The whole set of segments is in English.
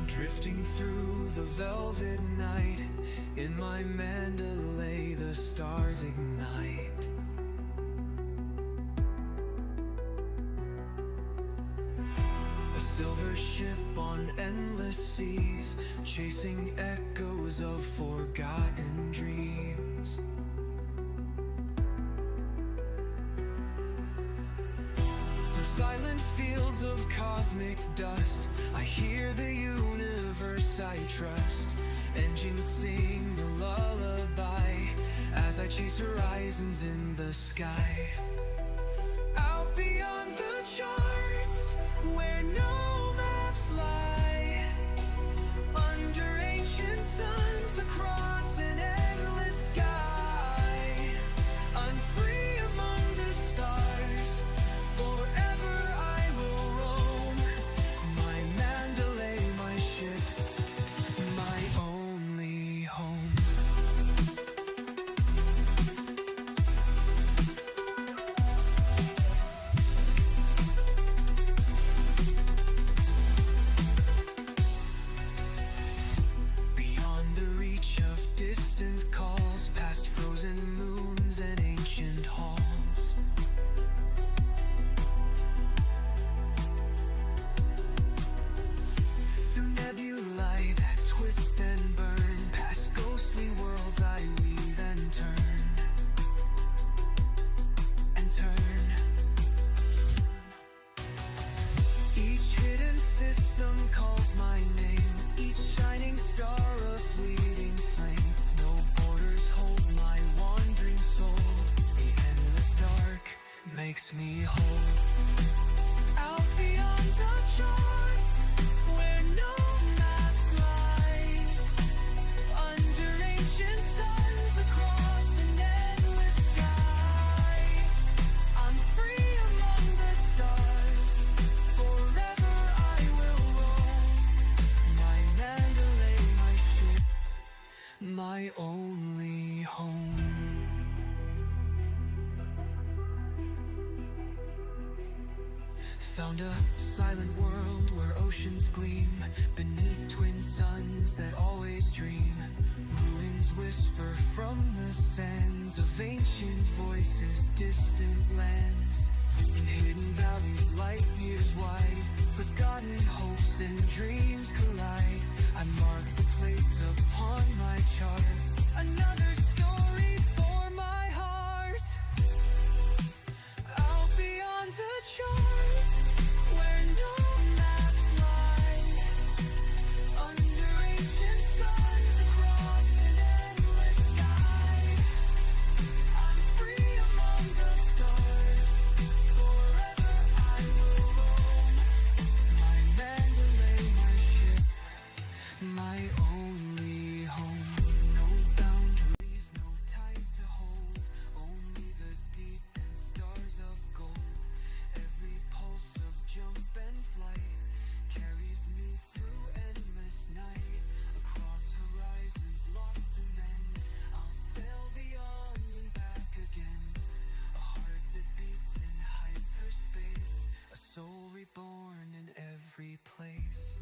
Drifting through the velvet night, in my Mandalay the stars ignite. A silver ship on endless seas, chasing echoes of forgotten dreams. Through silent fields of cosmic dust, I hear the universe I trust. Engines sing a lullaby as I chase horizons in the sky. Out beyond the charts, where no maps lie, under ancient suns, across an endless sky. I'm free among the stars, forever I will roam. My Mandalay, my ship, my only home. Beyond the reach of distant calls, past frozen moons and ancient halls. Through nebulae that twist and burn, past ghostly worlds I weave and turn. Each hidden system calls my name, each shining star a fleeting flame. No borders hold my wandering soul, the endless dark makes me whole. Out beyond the charts, where no maps lie, under ancient suns, across an endless sky. I'm free among the stars, forever I will roam. My Mandalay, my ship, my only home. Found a silent world where oceans gleam beneath twin suns that always dream. Ruins whisper from the sands of ancient voices, distant lands. In hidden valleys, light years wide, forgotten hopes and dreams collide. I mark the place upon my chart, another story for my heart. Out beyond the charts, where no maps lie, under ancient suns, across an endless sky. I'm free among the stars, forever I will roam. My Mandalay, my ship, my only home. No boundaries, no ties to hold, only the deep and stars of gold. Every pulse of jump and flight carries me through endless night, across horizons lost to men. I'll sail beyond and back again. A heart that beats in hyperspace, a soul reborn in every place.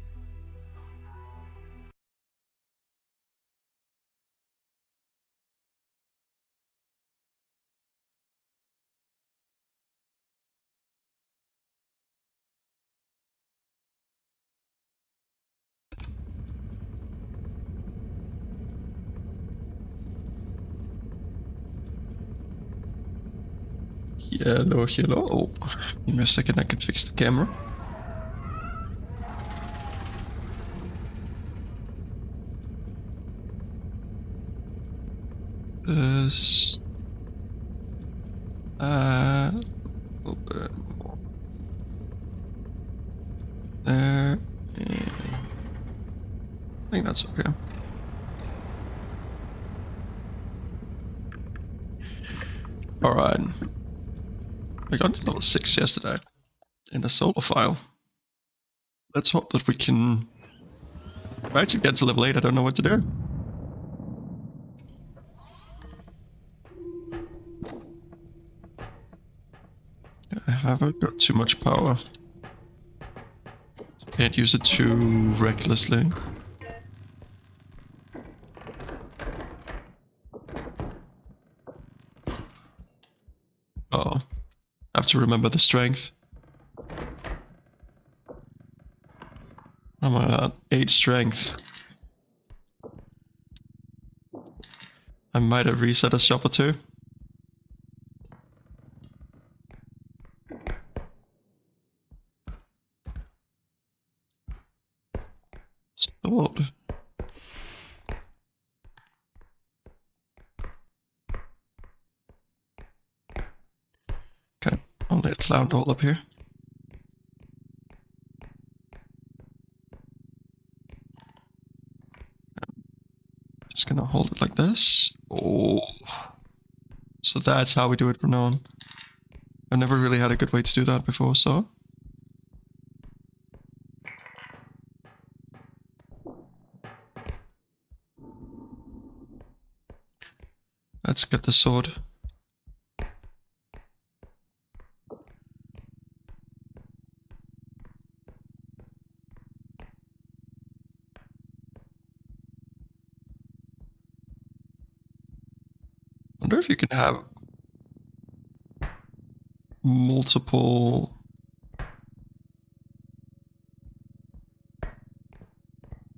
Hello, hello. Give me a second, I can fix the camera. This. A little bit more. There. I think that's okay. Alright. We got to level 6 yesterday in the solo file. Let's hope that we can... If I actually get to level 8, I don't know what to do. I haven't got too much power. Can't use it too recklessly. Oh, I have to remember the strength. What am I at? 8 strength. I might have reset a shop or two. Sword. Okay, I'll let Cloud all up here. Just gonna hold it like this. Oh. So that's how we do it from now on. I've never really had a good way to do that before, so. Let's get the sword. Wonder if you can have multiple.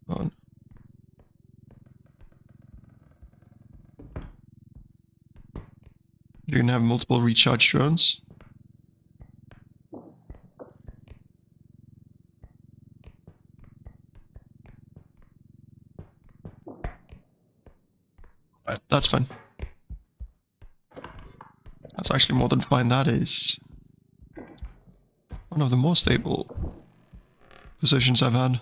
Oh. You can have multiple recharge drones. Right, that's fine. That's actually more than fine. That is one of the more stable positions I've had.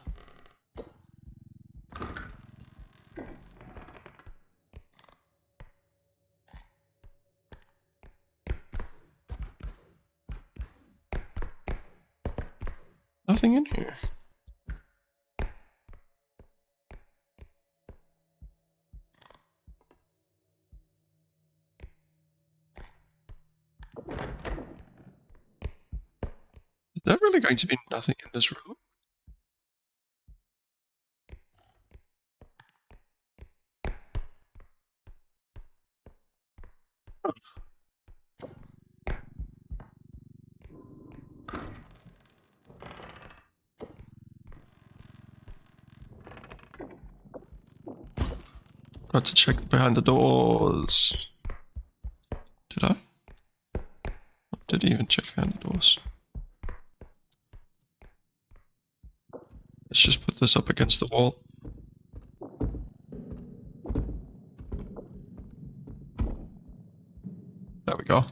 Nothing in here. Is there really going to be nothing in this room? Got to check behind the doors. Did I? Didn't even check behind the doors. Let's just put this up against the wall. There we go.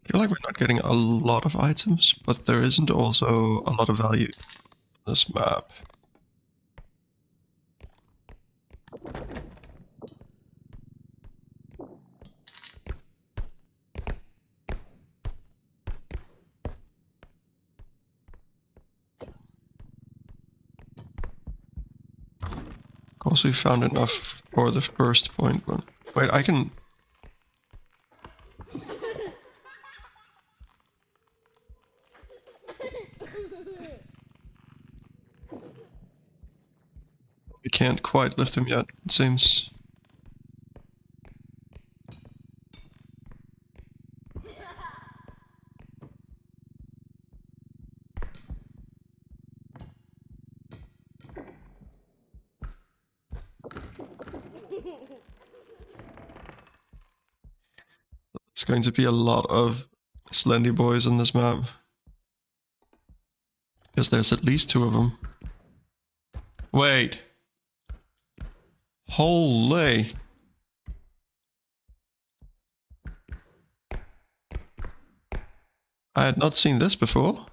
I feel like we're not getting a lot of items, but there isn't also a lot of value in this map. Of course, we found enough for the first point, but wait, I can. We can't quite lift him yet, it seems. It's going to be a lot of Slendy boys on this map. Because there's at least 2 of them. Wait. Holy. I had not seen this before.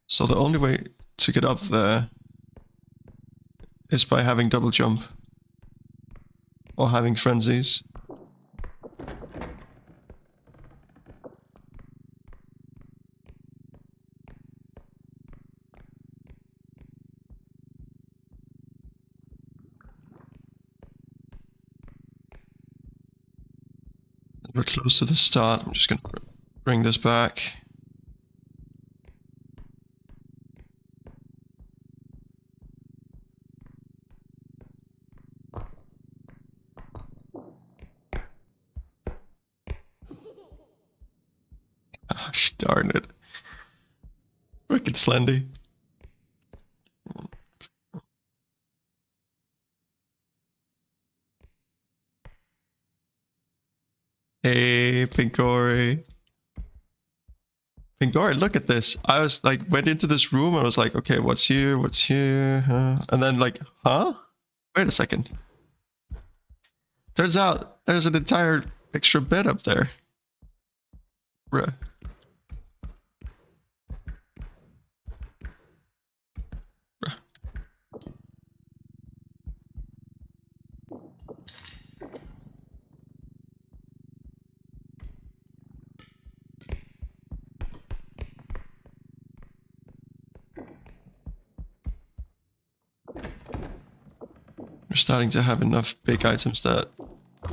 So the only way to get up there is by having double jump. Or having frenzies. We're close to the start. I'm just gonna bring this back. Gosh darn it. Wicked Slendy. Hey, Pinkori. Pinkori, look at this. I was like, went into this room and I was like, okay, what's here? What's here? Huh? And then like, huh? Wait a second. Turns out there's an entire extra bed up there. Bruh. We're starting to have enough big items that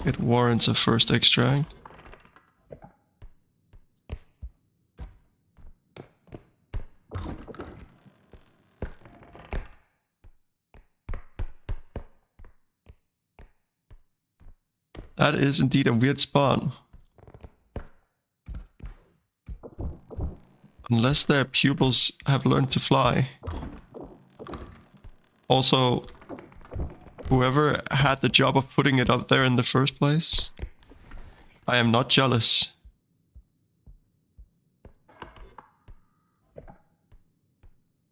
it warrants a first extract. That is indeed a weird spawn. Unless their pupils have learned to fly. Also, whoever had the job of putting it up there in the first place, I am not jealous.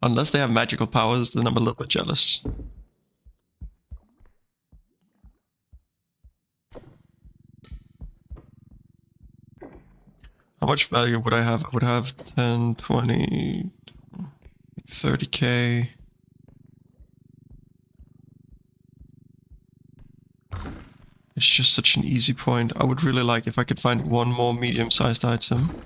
Unless they have magical powers, then I'm a little bit jealous. How much value would I have? I would have 10, 20, 30k. It's just such an easy point. I would really like if I could find one more medium-sized item.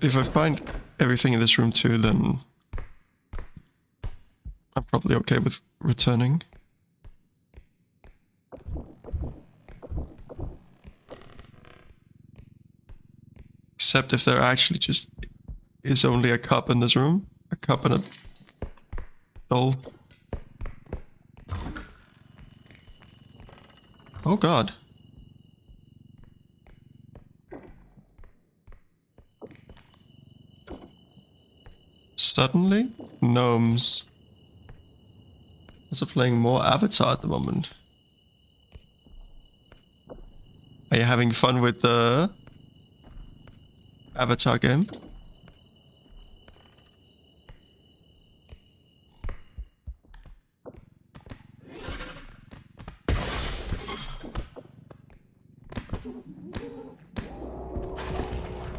If I find everything in this room too, then I'm probably okay with returning. Except if there actually just is only a cup in this room. A cup and a doll. Oh god. Suddenly, gnomes. Also playing more Avatar at the moment. Are you having fun with the Avatar game?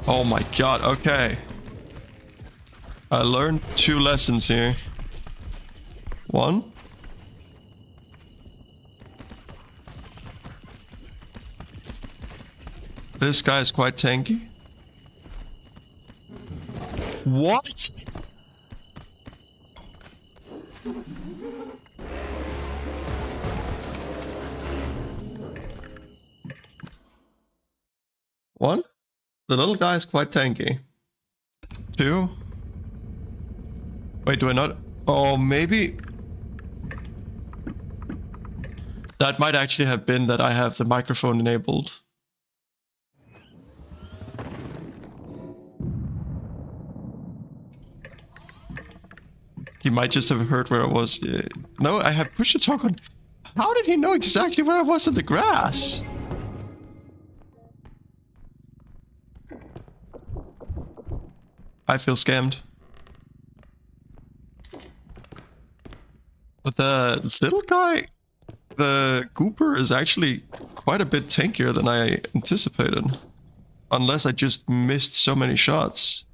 Oh my god, okay. I learned 2 lessons here. 1. This guy is quite tanky. What? One, the little guy is quite tanky. 2. Wait, do I not? Oh, maybe. That might actually have been that I have the microphone enabled. He might just have heard where I was. Yeah. No, I had push to talk on. How did he know exactly where I was in the grass? I feel scammed. But the little guy, the Gooper, is actually quite a bit tankier than I anticipated. Unless I just missed so many shots.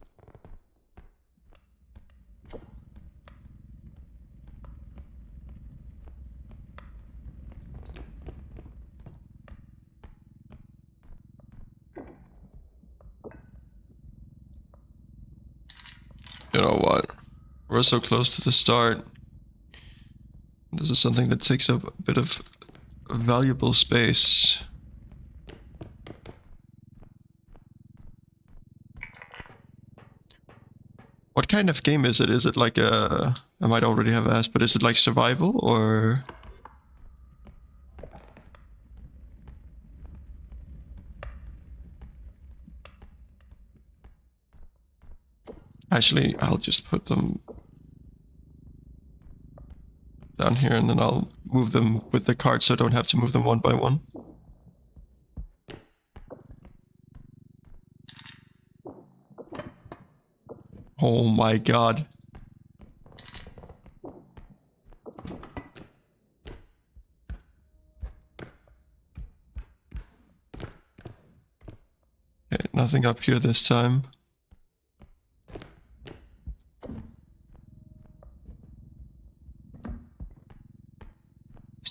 You know what? We're so close to the start. This is something that takes up a bit of valuable space. What kind of game is it? Is it like a... I might already have asked, but is it like survival or... Actually, I'll just put them down here and then I'll move them with the cart so I don't have to move them one by one. Oh my god. Okay, nothing up here this time.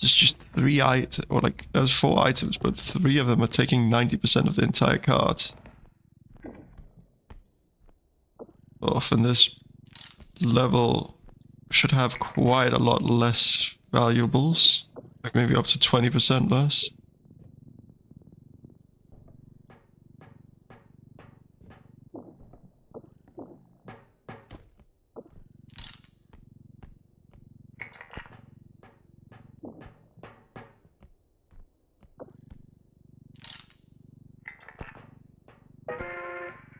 It's just 3 items, or like, there's 4 items, but 3 of them are taking 90% of the entire cart. Often this level should have quite a lot less valuables, like maybe up to 20% less.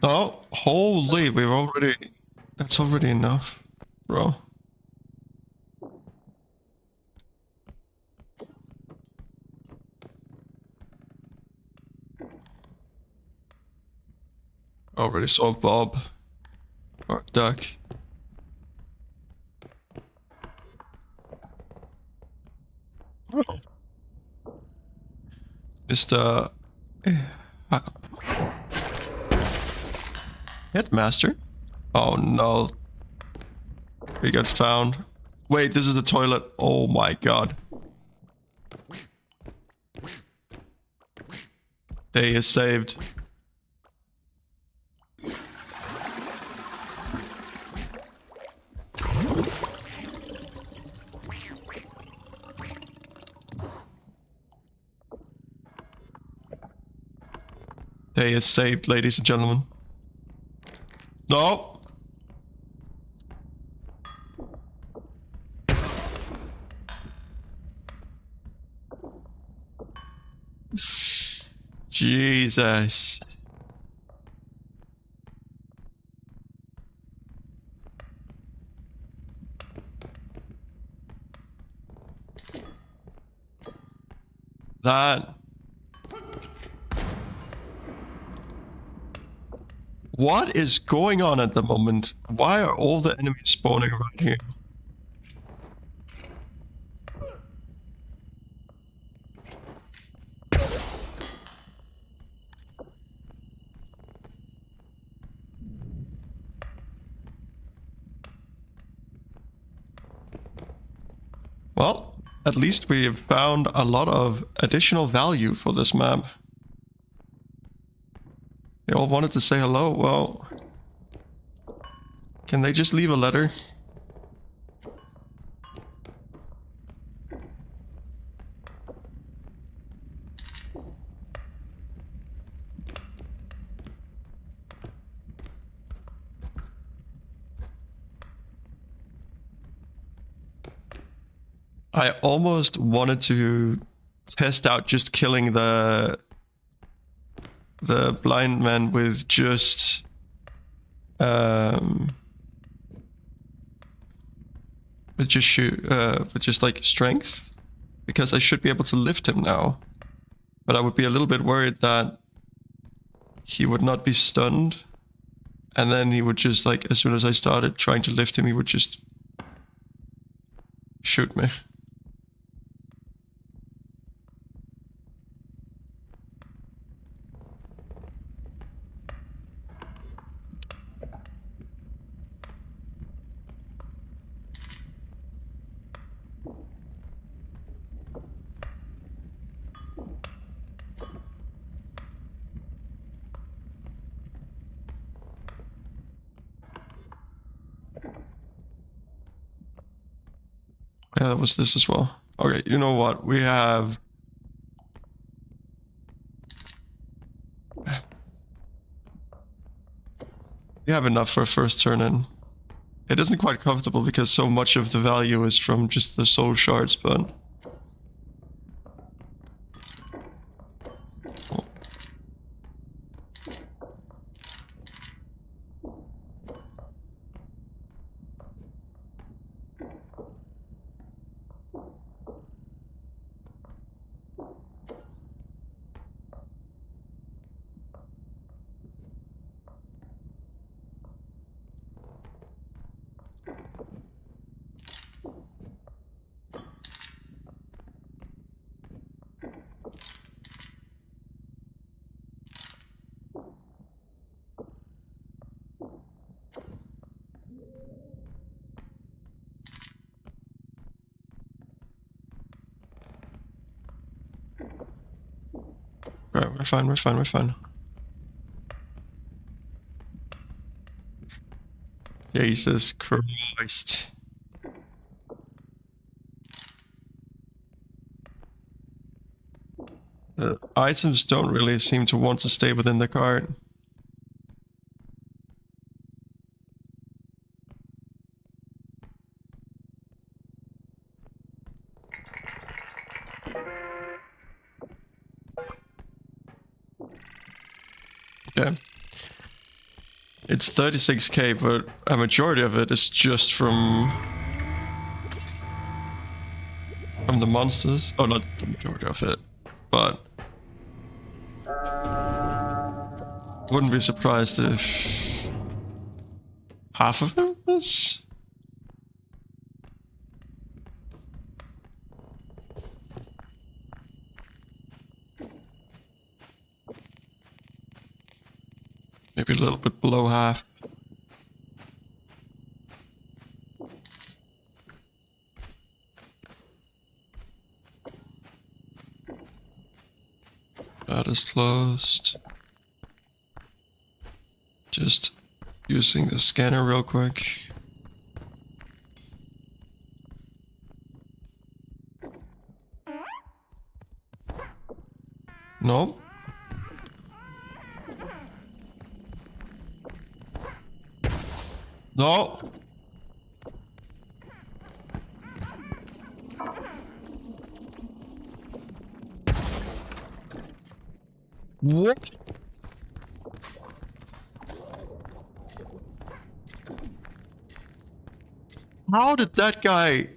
Oh, holy, we've already... That's already enough, bro. Already saw Bob. Or Duck. Oh. Mr. Headmaster? Oh no. We got found. Wait, this is the toilet. Oh my god. Day is saved. Day is saved, ladies and gentlemen. No! Jesus. That... What is going on at the moment? Why are all the enemies spawning right here? Well, at least we have found a lot of additional value for this map. They all wanted to say hello, well... Can they just leave a letter? I almost wanted to test out just killing the blind man with just with just like strength, because I should be able to lift him now, but I would be a little bit worried that he would not be stunned And then he would just, like, as soon as I started trying to lift him, he would just shoot me. Yeah, that was this as well. Okay, you know what? We have... We have enough for a first turn in. It isn't quite comfortable because so much of the value is from just the soul shards, but... Oh. Right, we're fine, we're fine, we're fine. Jesus Christ. The items don't really seem to want to stay within the cart. Yeah. It's 36k, but a majority of it is just from the monsters. Oh, not the majority of it, but wouldn't be surprised if half of it was. Maybe a little bit below half. That is closed. Just using the scanner real quick. Nope. No. What? How did that guy...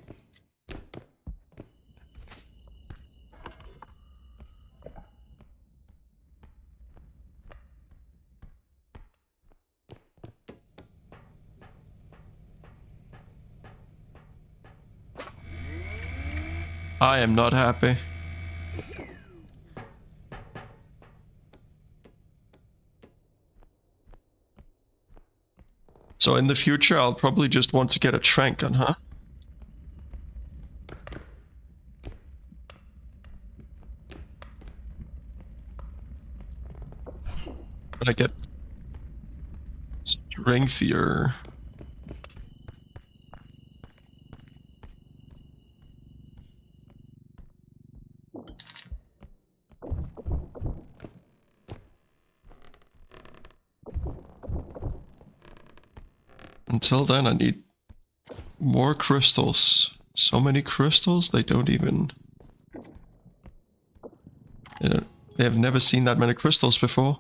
I am not happy. So in the future, I'll probably just want to get a trank gun, huh? When I get strengthier. Until then, I need more crystals. So many crystals, they don't even... They have never seen that many crystals before.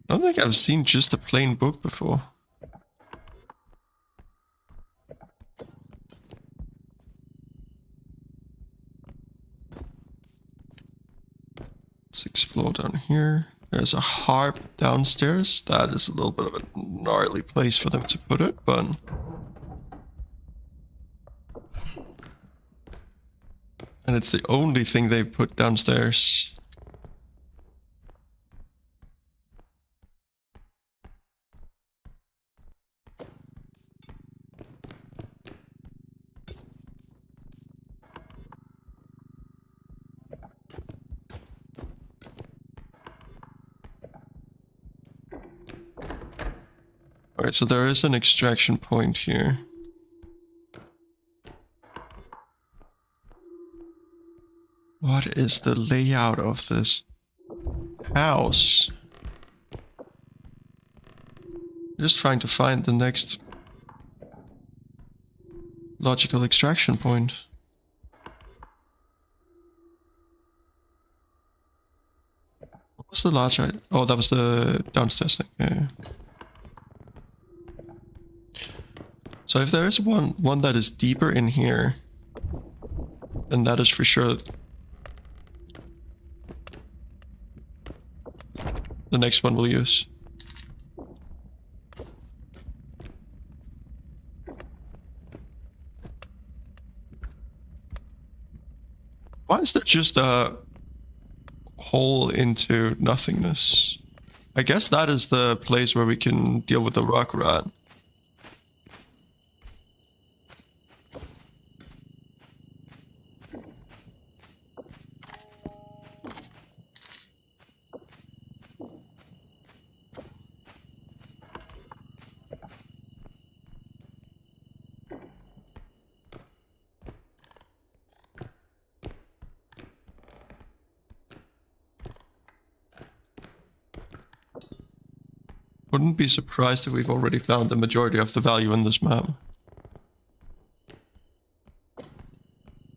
I don't think I've seen just a plain book before. Let's explore down here. There's a harp downstairs. That is a little bit of a gnarly place for them to put it, but... And it's the only thing they've put downstairs. Alright, so there is an extraction point here. What is the layout of this house? Just trying to find the next logical extraction point. What was the large... Oh, that was the downstairs thing. Yeah. So if there is one that is deeper in here, then that is for sure the next one we'll use. Why is there just a hole into nothingness? I guess that is the place where we can deal with the rock rat. Wouldn't be surprised if we've already found the majority of the value in this map.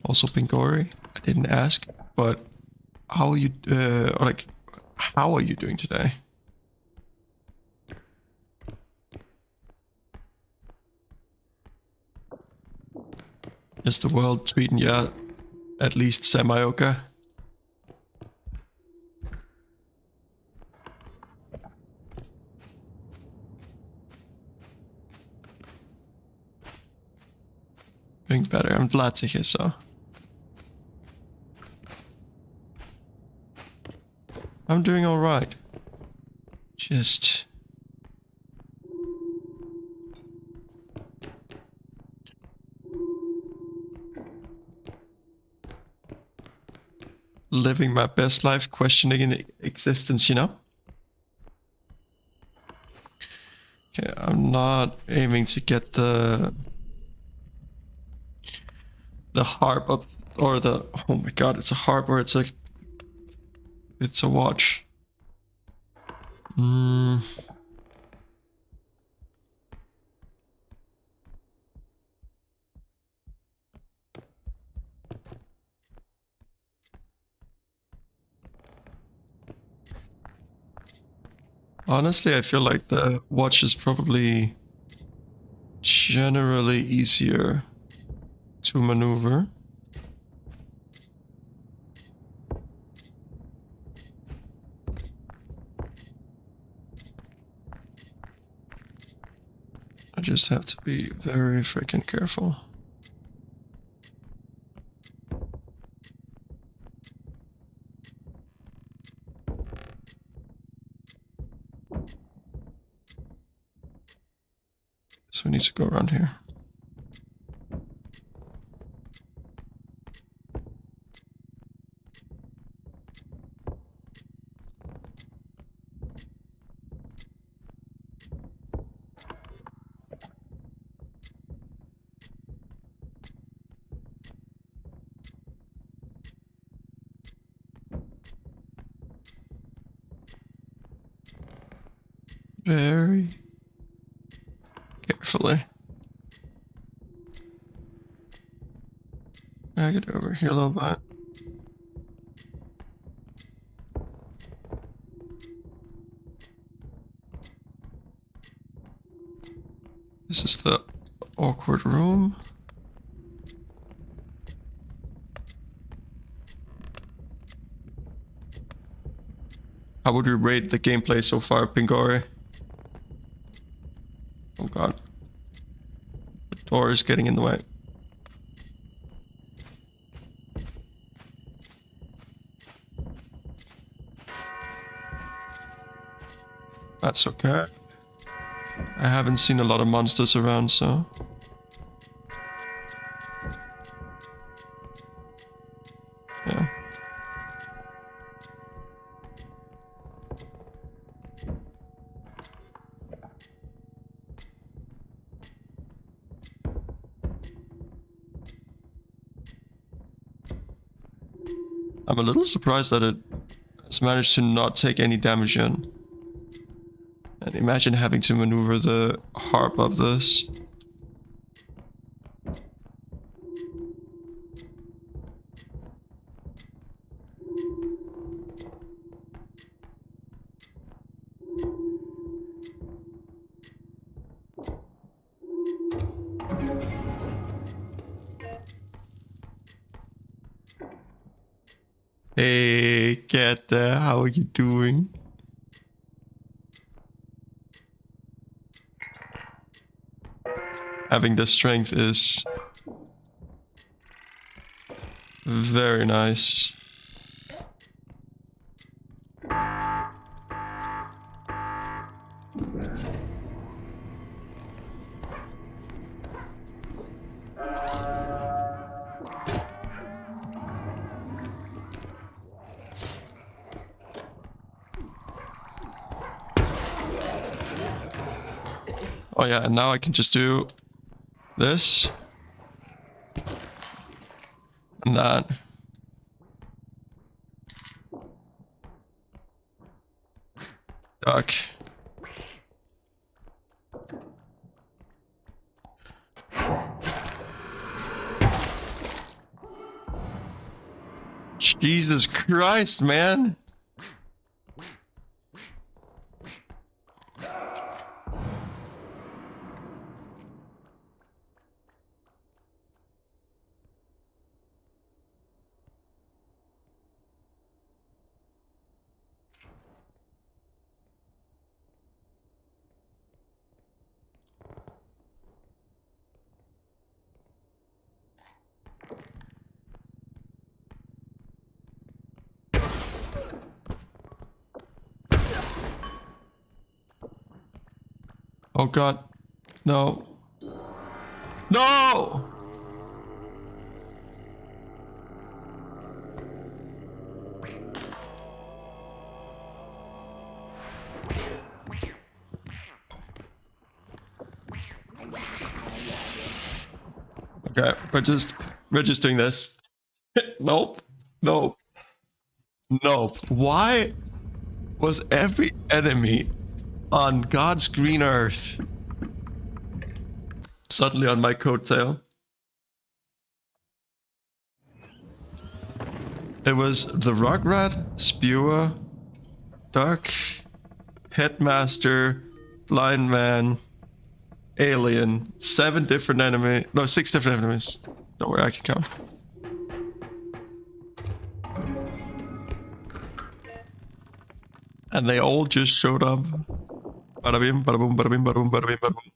Also Pingori, I didn't ask, but how are you, how are you doing today? Is the world treating you at least semi-okay? Doing better, I'm glad to hear so. I'm doing alright. Just... living my best life, questioning existence, you know? Okay, I'm not aiming to get the harp up, or the, oh my god, it's a harp or it's a watch. Honestly, I feel like the watch is probably generally easier to maneuver. I just have to be very freaking careful. So we need to go around here. Very carefully. I get over here a little bit. This is the awkward room. How would we rate the gameplay so far, Pingori? Oh god. The door is getting in the way. That's okay. I haven't seen a lot of monsters around, so... yeah. I'm a little surprised that it has managed to not take any damage in. And imagine having to maneuver the harp of this. Hey, get there. How are you doing? Having the strength is very nice. Oh yeah, and now I can just do this and that. Duck. Jesus Christ, man. Oh god. No. No! Okay, we're just doing this. Nope. Nope. Nope. Why was every enemy on God's green earth suddenly on my coattail? It was the Rugrat, Spewer, Duck, Headmaster, Blind Man, Alien. 7 different enemies. No, 6 different enemies. Don't worry, I can count. And they all just showed up. Bada bim, bada boom, bada bim, bada boom, bada bim, bada boom.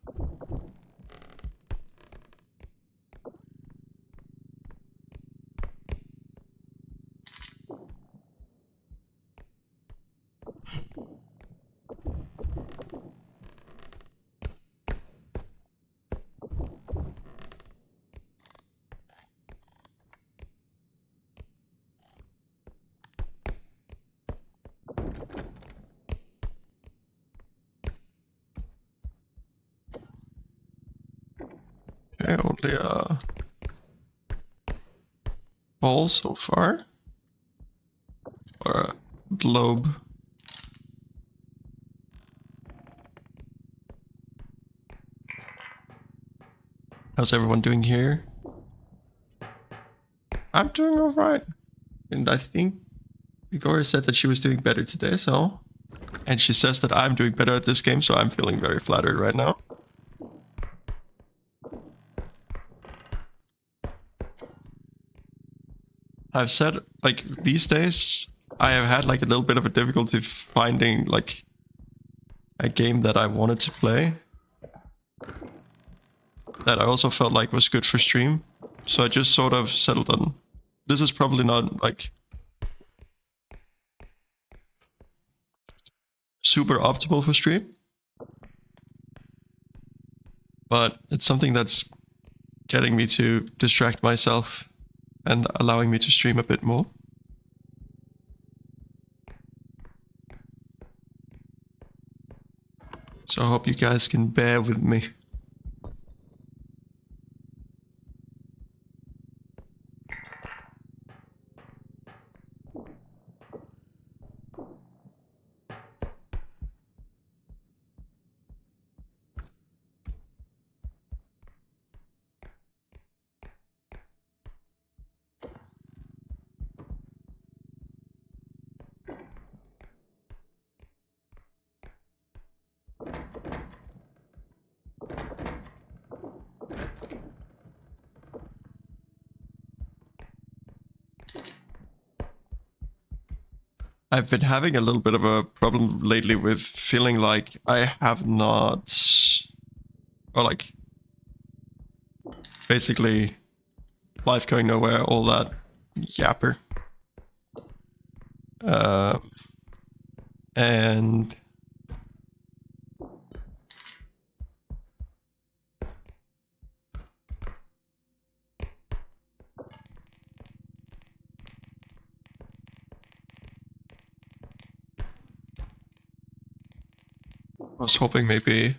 Okay, only a ball so far. Or a globe. How's everyone doing here? I'm doing alright. And I think Igor said that she was doing better today, so... And she says that I'm doing better at this game, so I'm feeling very flattered right now. I've said, like, these days, I have had like a little bit of a difficulty finding like a game that I wanted to play that I also felt like was good for stream. So I just sort of settled on, this is probably not like super optimal for stream, but it's something that's getting me to distract myself and allowing me to stream a bit more. So I hope you guys can bear with me. I've been having a little bit of a problem lately with feeling like I have not, or like, basically, life going nowhere, all that yapper. And I was hoping maybe,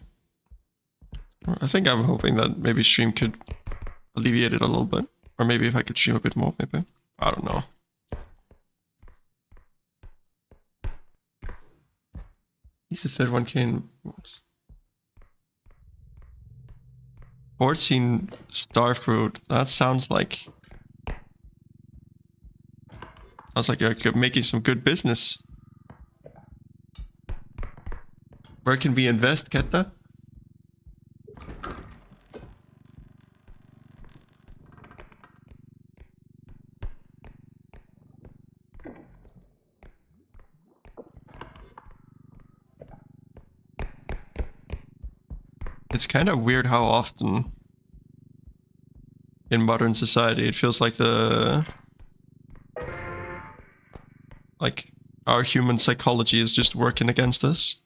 I think I'm hoping that maybe stream could alleviate it a little bit. Or maybe if I could stream a bit more, maybe. I don't know. He's the third one came. 14 starfruit. That sounds like you're making some good business. Where can we invest, Ketta? It's kind of weird how often in modern society it feels like our human psychology is just working against us.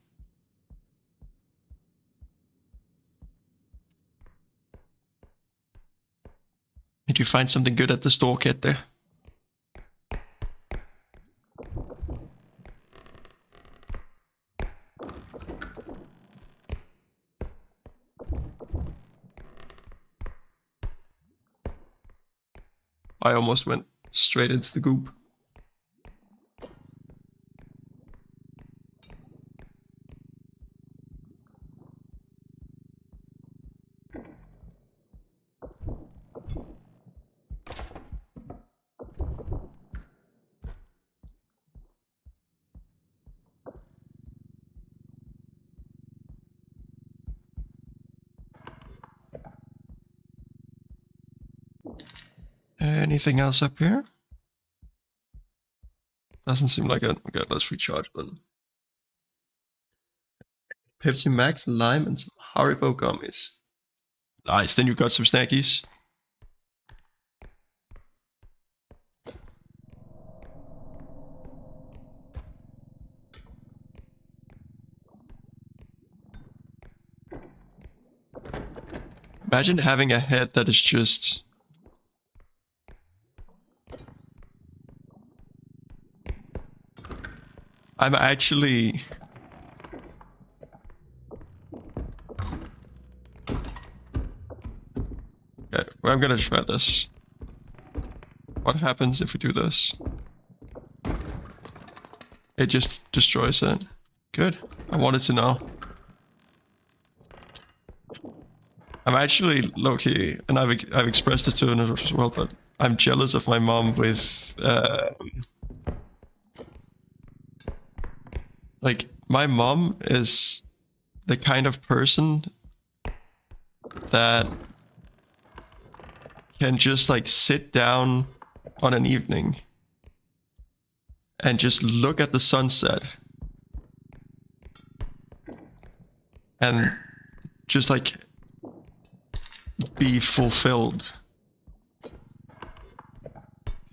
Did you find something good at the store, Ketta? I almost went straight into the goop. Anything else up here? Doesn't seem like it. Okay, let's recharge then. Pepsi Max, lime, and some R.E.P.O gummies. Nice, then you've got some snackies. Imagine having a head that is just... I'm actually... Okay, well, I'm gonna try this. What happens if we do this? It just destroys it. Good. I wanted to know. I'm actually low-key, and I've expressed it to her as well, but I'm jealous of my mom with... like, my mom is the kind of person that can just, like, sit down on an evening and just look at the sunset and just like be fulfilled.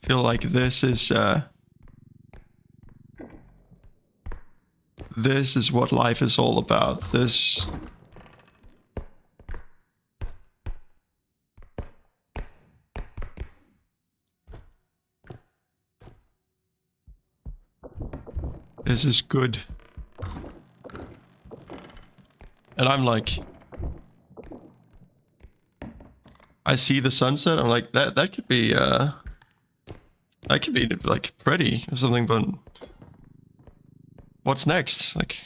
Feel like this is what life is all about. This is good. And I'm like, I see the sunset, I'm like, that could be like pretty or something, but what's next? Like,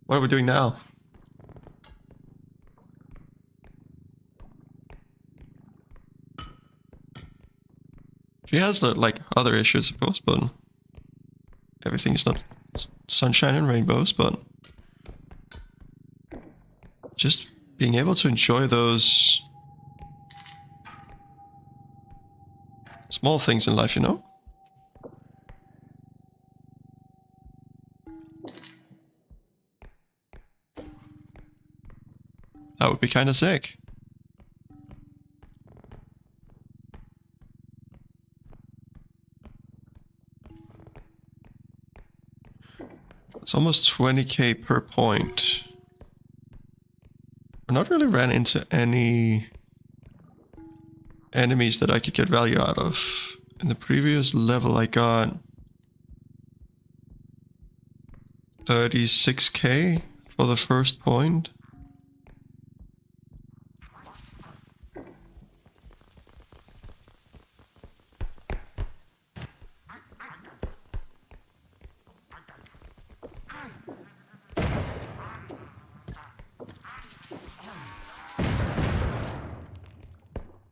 what are we doing now? She has like other issues, of course, but everything is not sunshine and rainbows, but just being able to enjoy those small things in life, you know? That would be kind of sick. It's almost 20k per point. I not really ran into any enemies that I could get value out of. In the previous level I got 36k for the first point.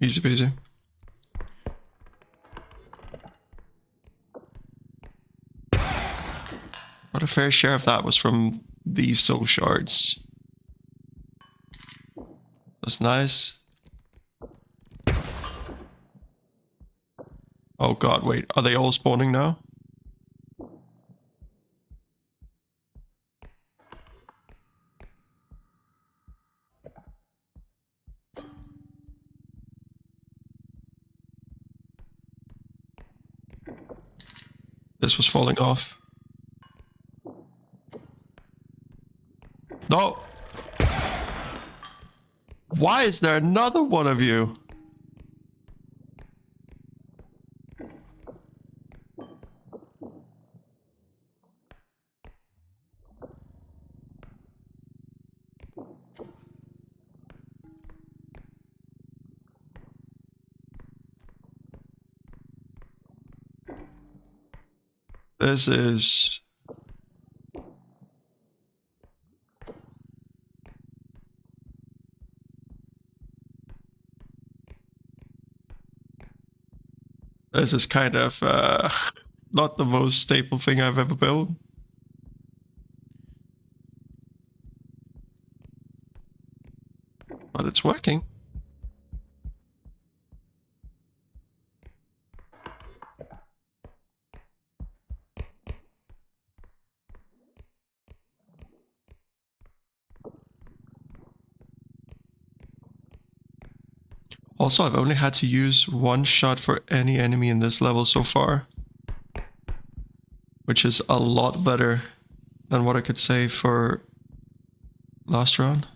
Easy peasy. But a fair share of that was from these soul shards. That's nice. Oh god, wait, are they all spawning now? This was falling off. No! Why is there another one of you? This is... This is kind of not the most stable thing I've ever built. But it's working. Also, I've only had to use one shot for any enemy in this level so far. Which is a lot better than what I could say for last round.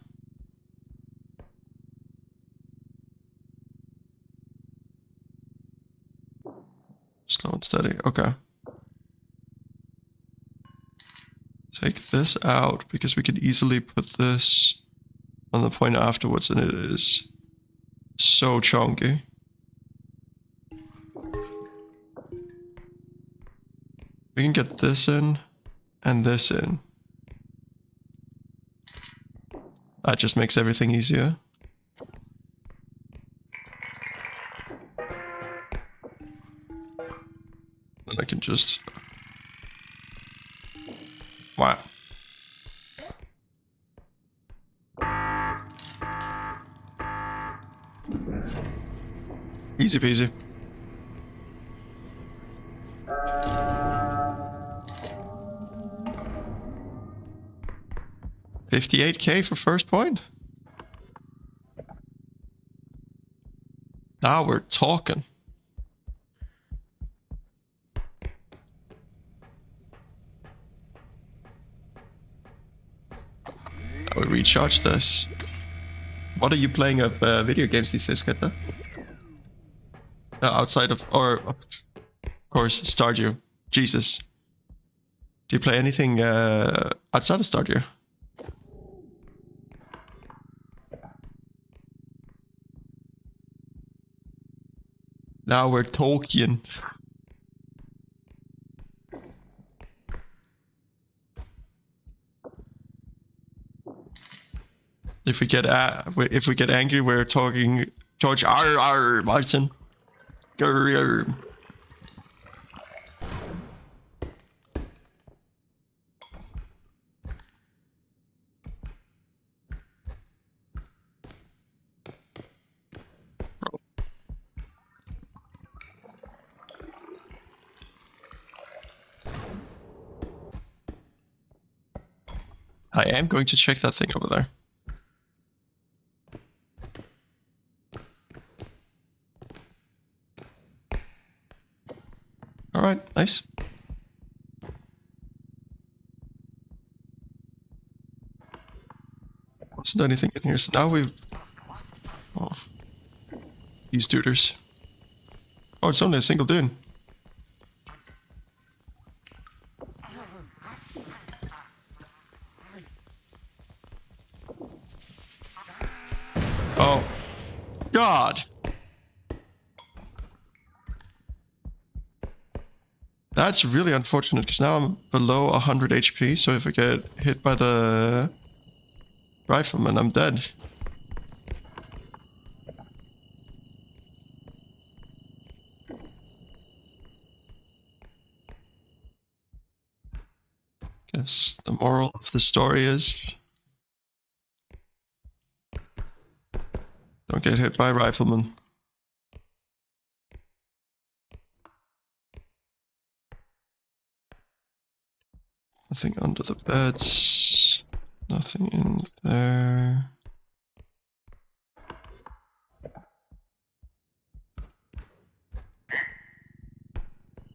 Slow and steady, okay. Take this out, because we could easily put this on the point afterwards, and it is so chunky. We can get this in, and this in. That just makes everything easier. Then I can just... Wow. Easy peasy. 58k for first point. Now we're talking. Now we recharge this. What are you playing of video games these days, Ketta? Outside of, or of course, Stardew. Jesus. Do you play anything outside of Stardew? Now we're talking. If we get angry, we're talking George R.R. Martin. Grr. I am going to check that thing over there. Alright, nice. Wasn't anything in here, so now we've... Oh. These duders. Oh, it's only a single dude. Oh. God! That's really unfortunate, because now I'm below 100 HP, so if I get hit by the rifleman, I'm dead. Guess the moral of the story is... don't get hit by a rifleman. Nothing under the beds. Nothing in there.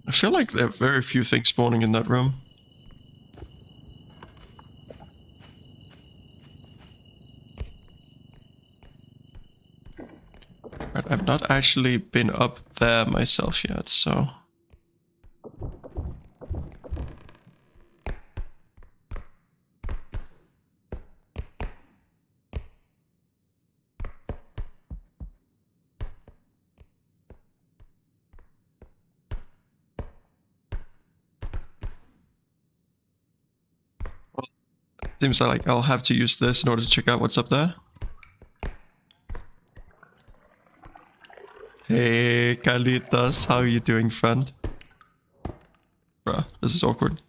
I feel like there are very few things spawning in that room. Right, I've not actually been up there myself yet, so... Seems like I'll have to use this in order to check out what's up there. Hey, Carlitos, how are you doing, friend? Bruh, this is awkward.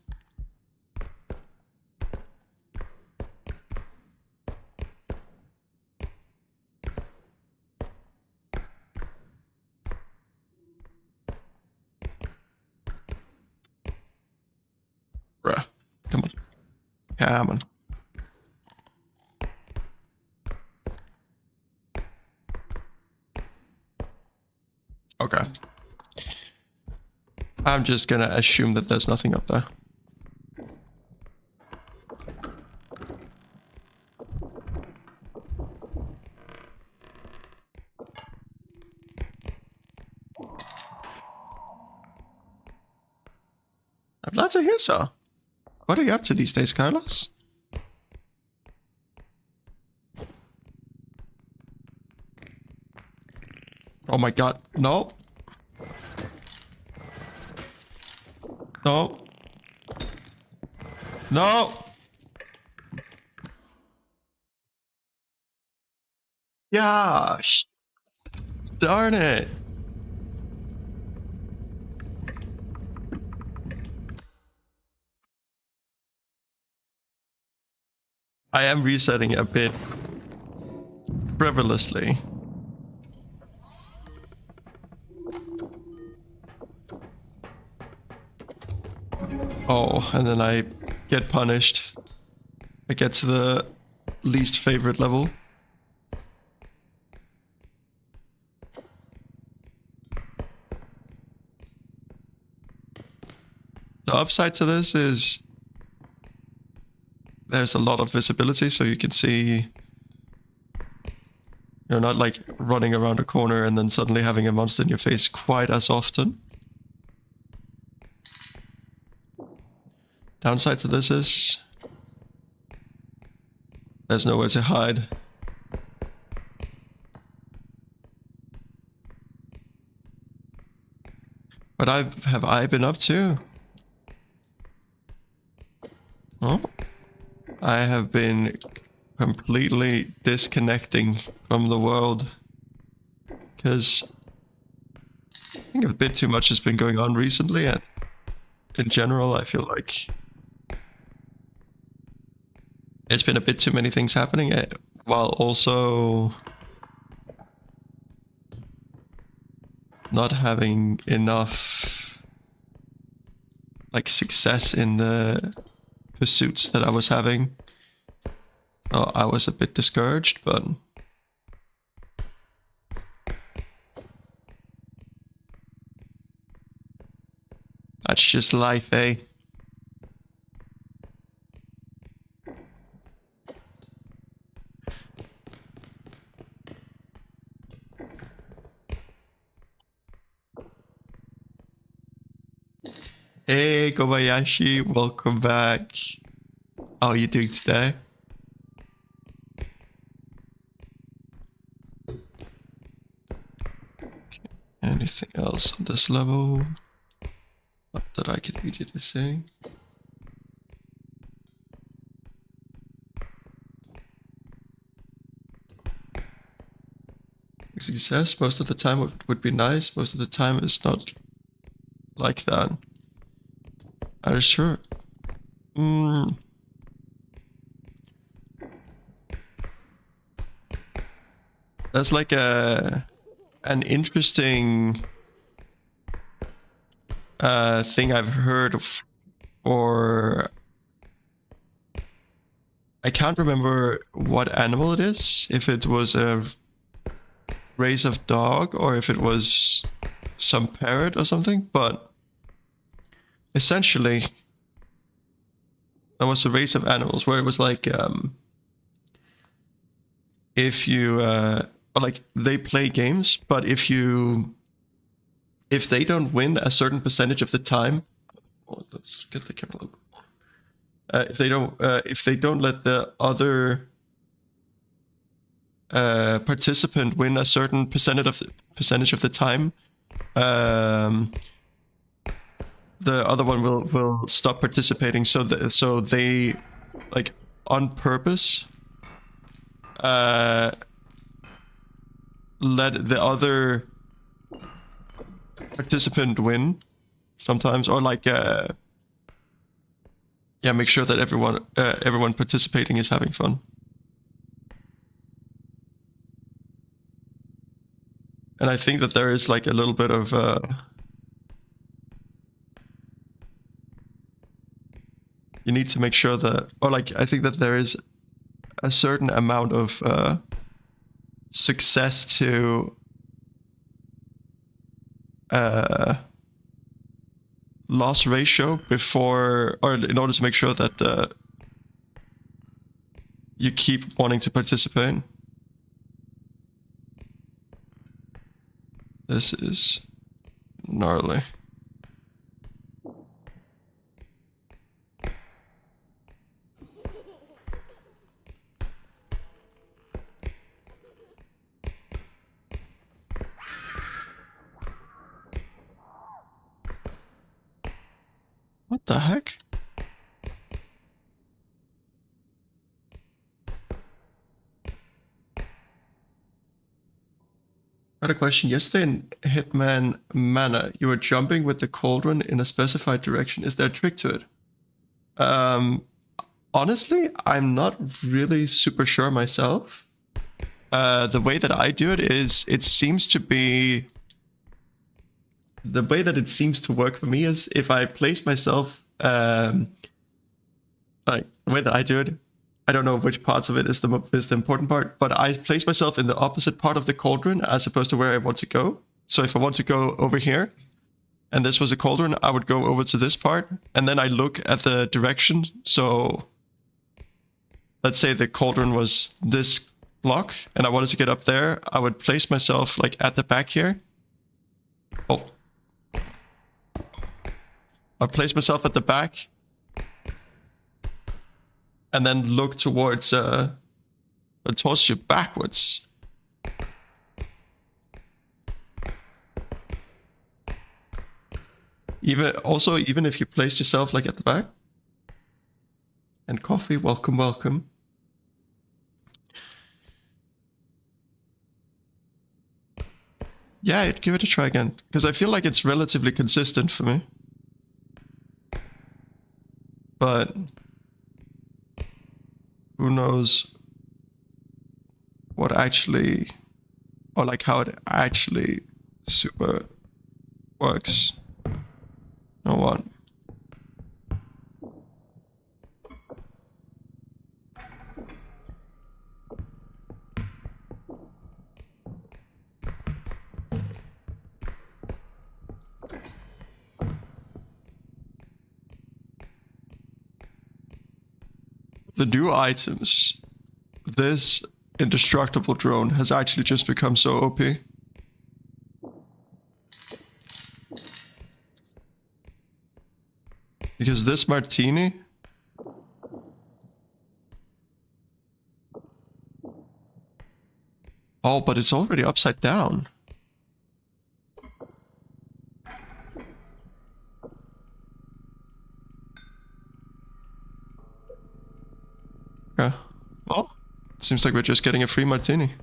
Bruh, come on. Come on. Okay. I'm just gonna assume that there's nothing up there. I'm glad to hear so. What are you up to these days, Carlos? Oh my god, no. No. No. Gosh. Darn it. I am resetting a bit frivolously. Oh, and then I get punished. I get to the least favorite level. The upside to this is there's a lot of visibility, so you can see you're not like running around a corner and then suddenly having a monster in your face quite as often. Downside to this is there's nowhere to hide. What have I been up to? Oh, I have been completely disconnecting from the world because I think a bit too much has been going on recently, and in general I feel like it's been a bit too many things happening, while also not having enough like success in the pursuits that I was having. So I was a bit discouraged, but that's just life, eh? Hey, Kobayashi, welcome back. How are you doing today? Anything else on this level? Not that I can immediately say. Success most of the time would be nice. Most of the time it's not like that. Are you sure? That's like an interesting thing I've heard of, or I can't remember what animal it is, if it was a race of dog or if it was some parrot or something, but essentially there was a race of animals where it was like if you like they play games, but if they don't win a certain percentage of the time, let's get the camera. If they don't let the other participant win a certain percentage of the time, the other one will stop participating. So they like on purpose let the other participant win sometimes, or like make sure that everyone participating is having fun. And I think that there is like a little bit of you need to make sure that, or like I think that there is a certain amount of success to loss ratio before, or in order to make sure that you keep wanting to participate. This is gnarly. What the heck? I had a question. Yesterday in Hitman Mana, you were jumping with the cauldron in a specified direction. Is there a trick to it? Honestly, I'm not really super sure myself. The way that I do it is, it seems to be... The way that it seems to work for me is if I place myself... like, the way that I do it I don't know which parts of it is the important part, but I place myself in the opposite part of the cauldron as opposed to where I want to go. So if I want to go over here, and this was a cauldron, I would go over to this part, and then I look at the direction. So let's say the cauldron was this block, and I wanted to get up there, I would place myself like at the back here. Oh. I'd place myself at the back, and then look towards you backwards. Even if you place yourself like at the back. And coffee, welcome, welcome. Yeah, I'd give it a try again, because I feel like it's relatively consistent for me. But who knows what actually, or like how it actually super works. You know what? The new items, this indestructible drone has actually just become so OP. Because this martini, oh, but it's already upside down. Yeah. Well, it seems like we're just getting a free martini.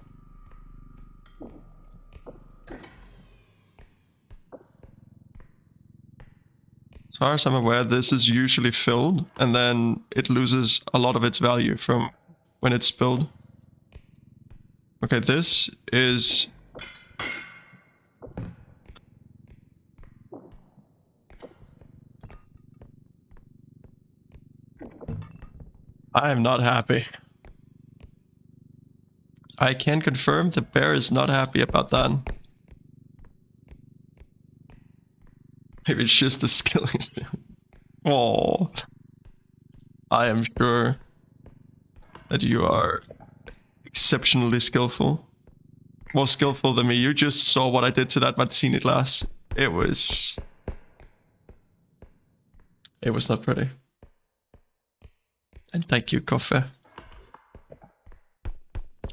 As far as I'm aware, this is usually filled, and then it loses a lot of its value from when it's spilled. Okay, this is... I am not happy. I can confirm the bear is not happy about that. Maybe it's just the skilling. Oh, I am sure that you are exceptionally skillful. More skillful than me. You just saw what I did to that martini glass. It was not pretty. And thank you, coffee.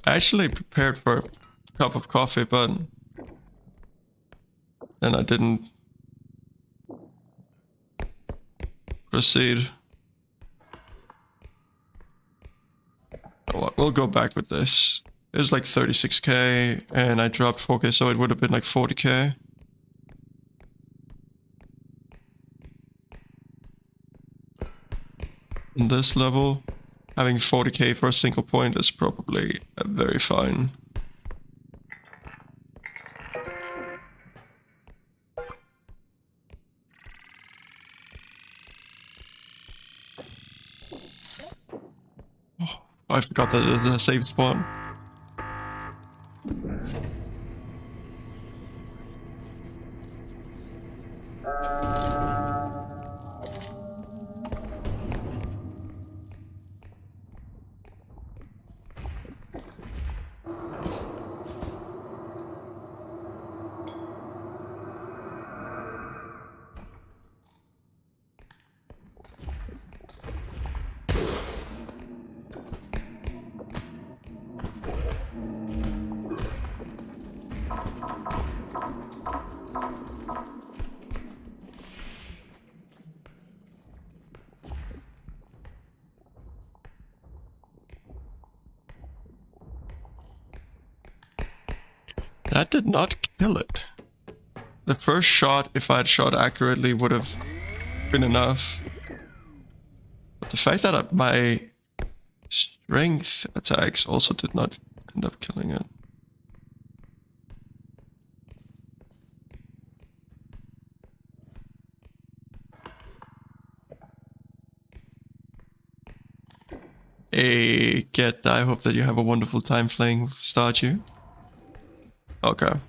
I actually prepared for a cup of coffee, but then I didn't proceed. Oh, what? We'll go back with this. It was like 36k, and I dropped 4k, so it would have been like 40k. In this level, having 40k for a single point is probably very fine. Oh, I forgot that there's a save spot. That did not kill it. The first shot, if I had shot accurately, would have been enough. But the fact that my strength attacks also did not end up killing it. Hey, Get, I hope that you have a wonderful time playing with Stardew. Okay.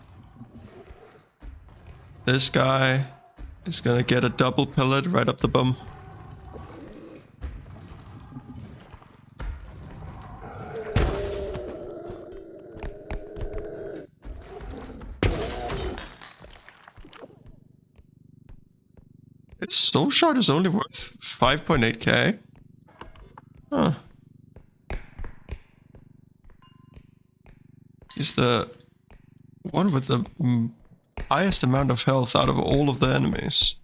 This guy is gonna get a double pellet right up the bum. His soul shard is only worth 5.8k. Huh. He's the one with the highest amount of health out of all of the enemies.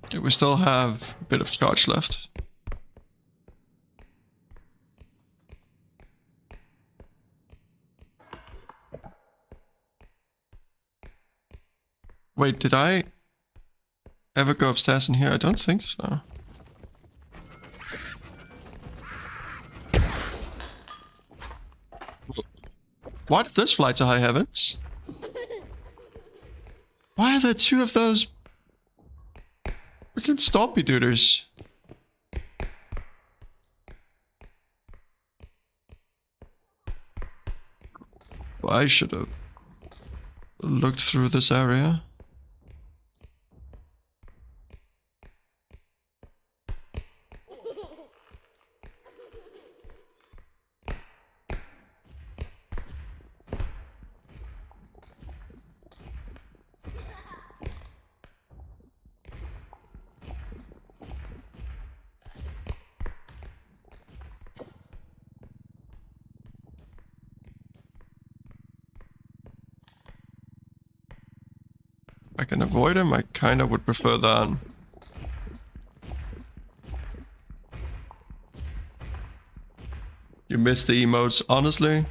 Okay, we still have a bit of charge left. Wait, did I ever go upstairs in here? I don't think so. Why did this fly to high heavens? Why are there two of those freaking stompy duders? Well, I should have looked through this area. I can avoid him, I kinda would prefer that. You missed the emotes, honestly.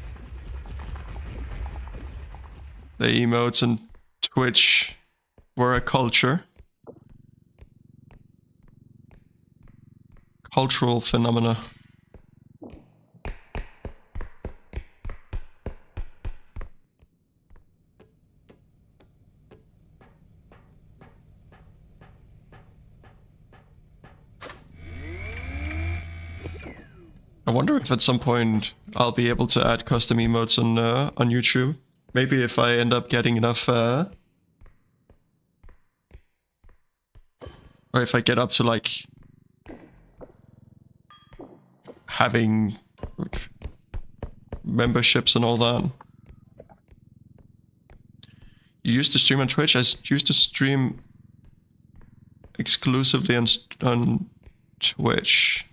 The emotes on Twitch were a culture. Cultural phenomena. I wonder if at some point I'll be able to add custom emotes on YouTube. Maybe if I end up getting enough, or if I get up to like having like, memberships and all that. You used to stream on Twitch? I used to stream exclusively on Twitch.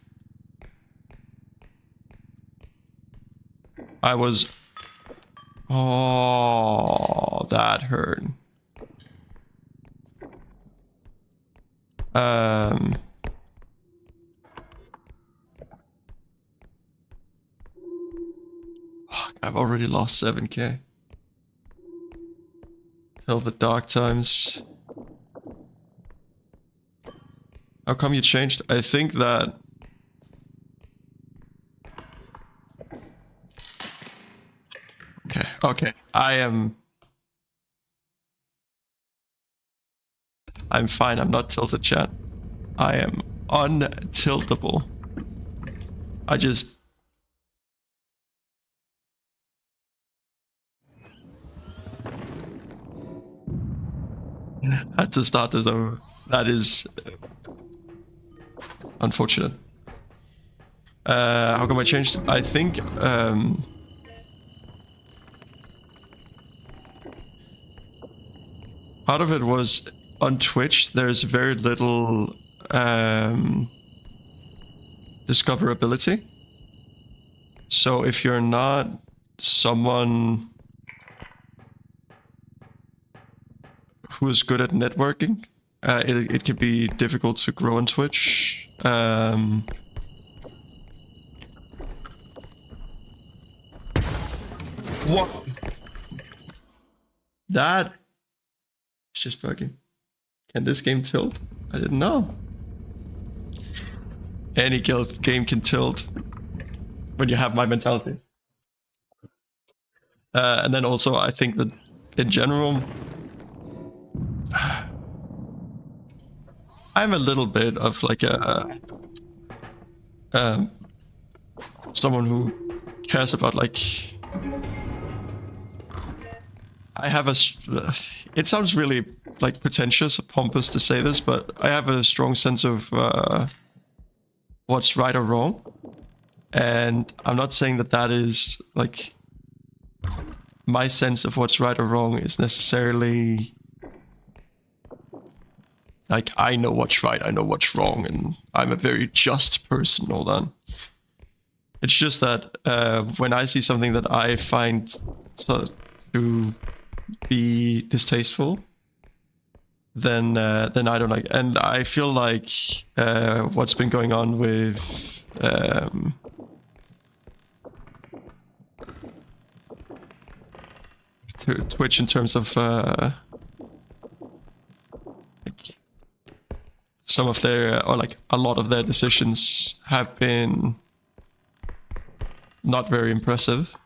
I was... Oh, that hurt. Fuck, I've already lost 7k. Till the dark times. How come you changed? I think that... Okay. I'm fine, I'm not tilted, chat. I am untiltable. I just... had to start this over. That is... unfortunate. How come I changed? I think... part of it was on Twitch, there's very little discoverability. So if you're not someone who's good at networking, it can be difficult to grow on Twitch. What? That... it's just bugging. Can this game tilt? I didn't know. Any game can tilt when you have my mentality. And then also, I think that in general, I'm a little bit of like a someone who cares about like. I have a. It sounds really like pretentious or pompous to say this, but I have a strong sense of what's right or wrong, and I'm not saying that that is like my sense of what's right or wrong is necessarily like I know what's right, I know what's wrong, and I'm a very just person. All that. It's just that when I see something that I find to be distasteful, then I don't like. And I feel like what's been going on with Twitch in terms of like some of their or like a lot of their decisions have been not very impressive.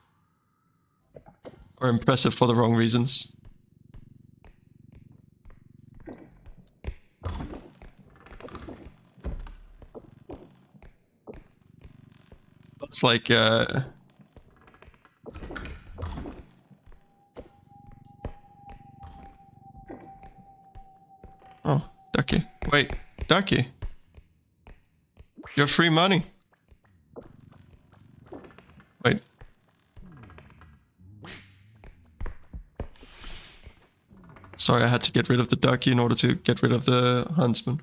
Or impressive for the wrong reasons. It's like, oh, Ducky. Wait, Ducky. You're free money. Wait. Sorry, I had to get rid of the ducky in order to get rid of the huntsman.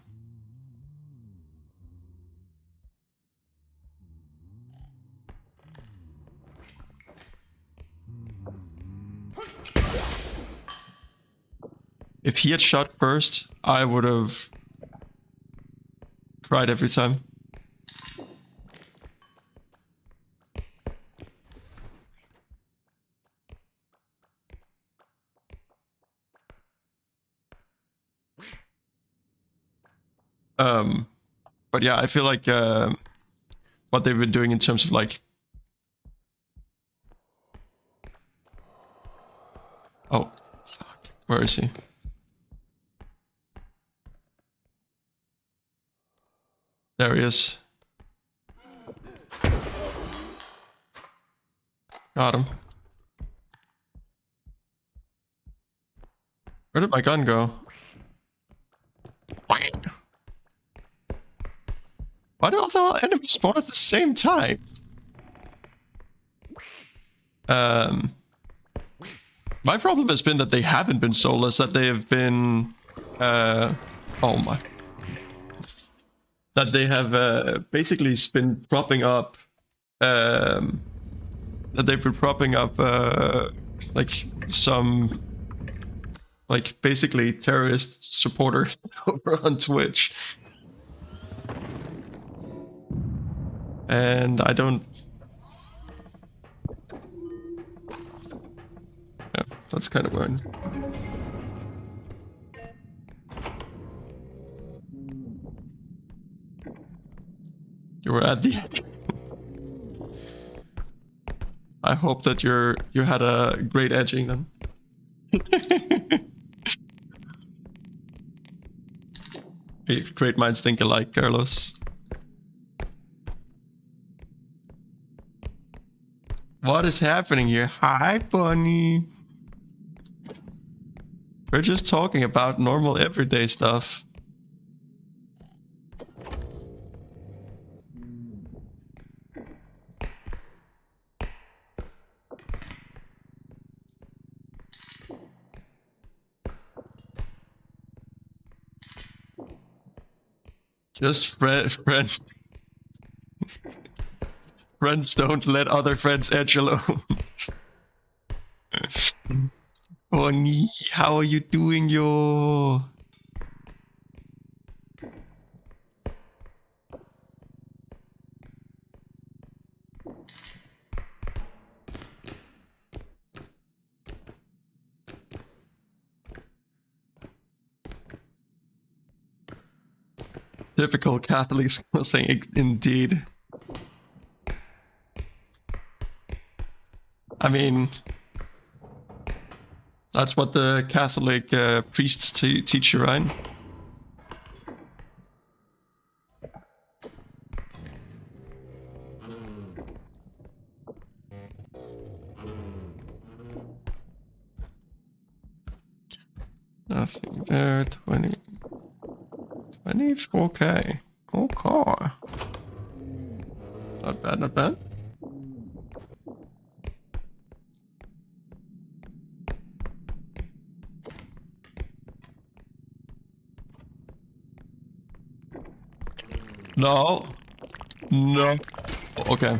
If he had shot first, I would have cried every time. But yeah, I feel like what they've been doing in terms of like, oh, fuck, where is he? There he is. Got him. Where did my gun go? Why do all the enemies spawn at the same time? My problem has been that they haven't been soulless, that they have been... oh my... That they have basically been propping up... that they've been propping up like some... like basically terrorist supporter over on Twitch. And I don't... Yeah, that's kind of weird. You were at the end. I hope that you had a great edging then. Hey, great minds think alike, Carlos. What is happening here? Hi, bunny. We're just talking about normal everyday stuff. Just friends. Friends don't let other friends edge alone. Bonnie, how are you doing, yo? Typical Catholics saying indeed. I mean, That's what the Catholic priests teach you, right? Nothing there. 24K. Oh, car. Not bad, not bad. No. No. Okay.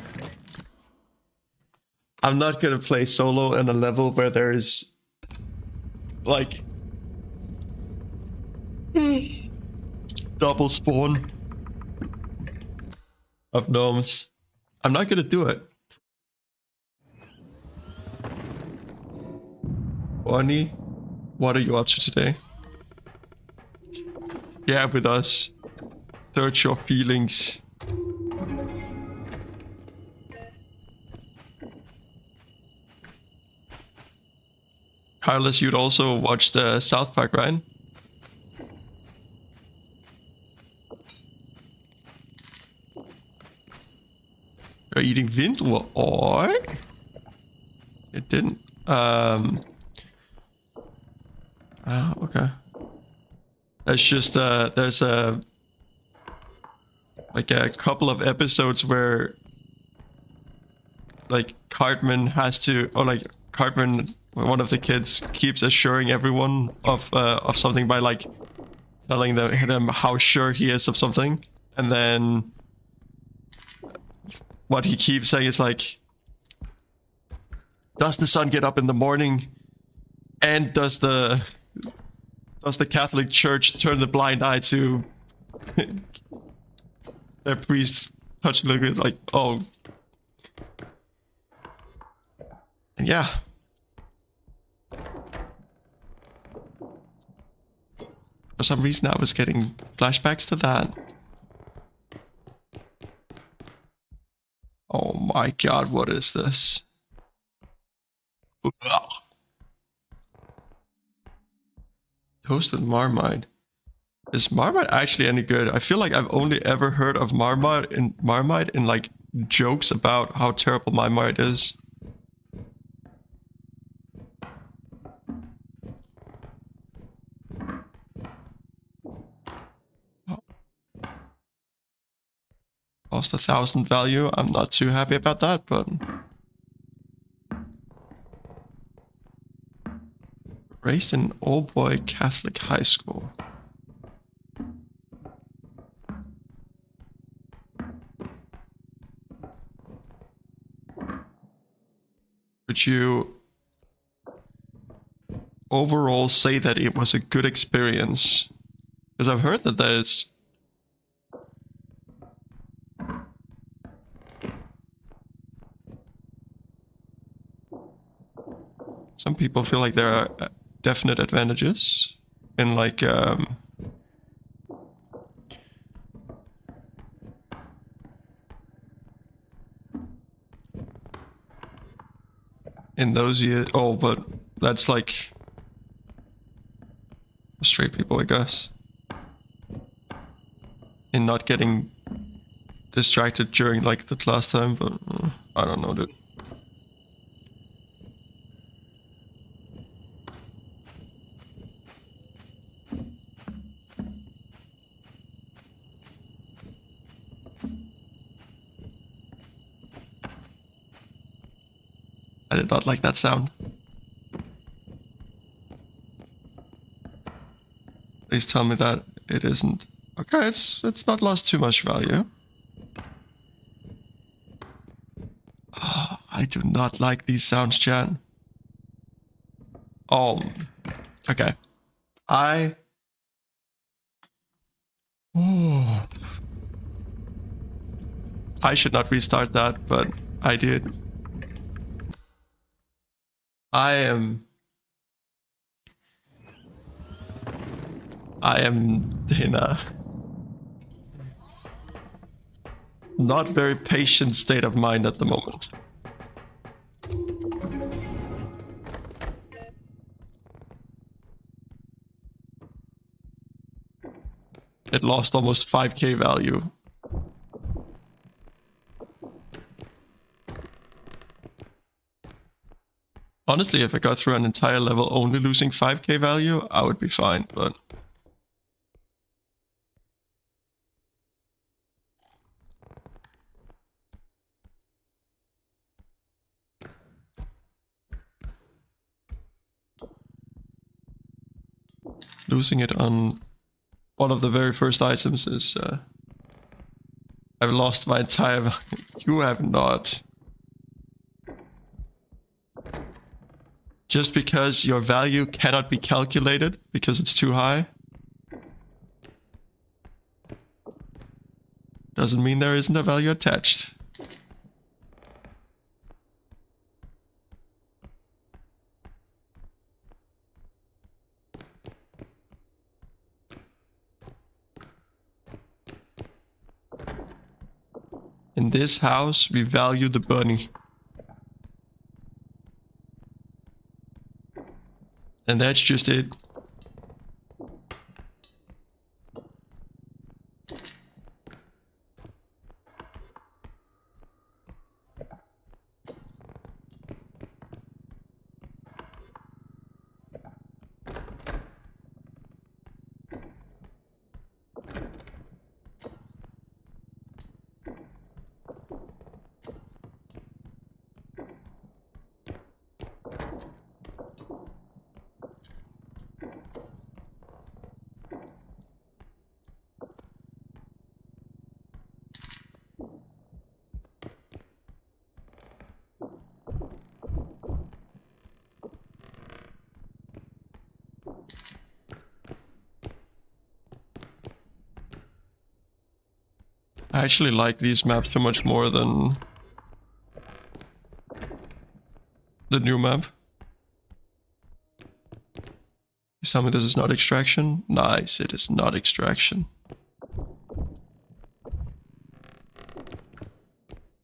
I'm not gonna play solo in a level where there's like double spawn of gnomes. I'm not gonna do it. Bonnie, what are you up to today? Yeah, with us. Search your feelings. Carlos, you'd also watched South Park, right? You're eating vindrue, or it didn't. Okay. There's just there's like a couple of episodes where like Cartman has to, or like Cartman, one of the kids, keeps assuring everyone of something by like telling them how sure he is of something, and then what he keeps saying is like, does the sun get up in the morning, and does the Catholic Church turn the blind eye to their priests touching? It's like, oh, and yeah. For some reason, I was getting flashbacks to that. Oh my god, what is this? Ugh. Toast with Marmite. Is Marmite actually any good? I feel like I've only ever heard of Marmite in like jokes about how terrible Marmite is. Lost 1,000 value. I'm not too happy about that, but raised in an all-boy Catholic high school. Would you overall say that it was a good experience? Because I've heard that there's some people feel like there are definite advantages in like in those years. Oh, but that's like straight people, I guess, in not getting distracted during like the class time. But I don't know, dude. I did not like that sound. Please tell me that it isn't. Okay, it's not lost too much value. I do not like these sounds, Chan. Oh, okay. Oh. I should not restart that, but I did. I am in a not very patient state of mind at the moment. It lost almost 5k value. Honestly, if I got through an entire level only losing 5k value, I would be fine, but... losing it on one of the very first items is... I've lost my entire value. You have not. Just because your value cannot be calculated because it's too high doesn't mean there isn't a value attached. In this house, we value the bunny. And that's just it. I actually like these maps so much more than the new map. Please tell me this is not extraction. Nice, it is not extraction.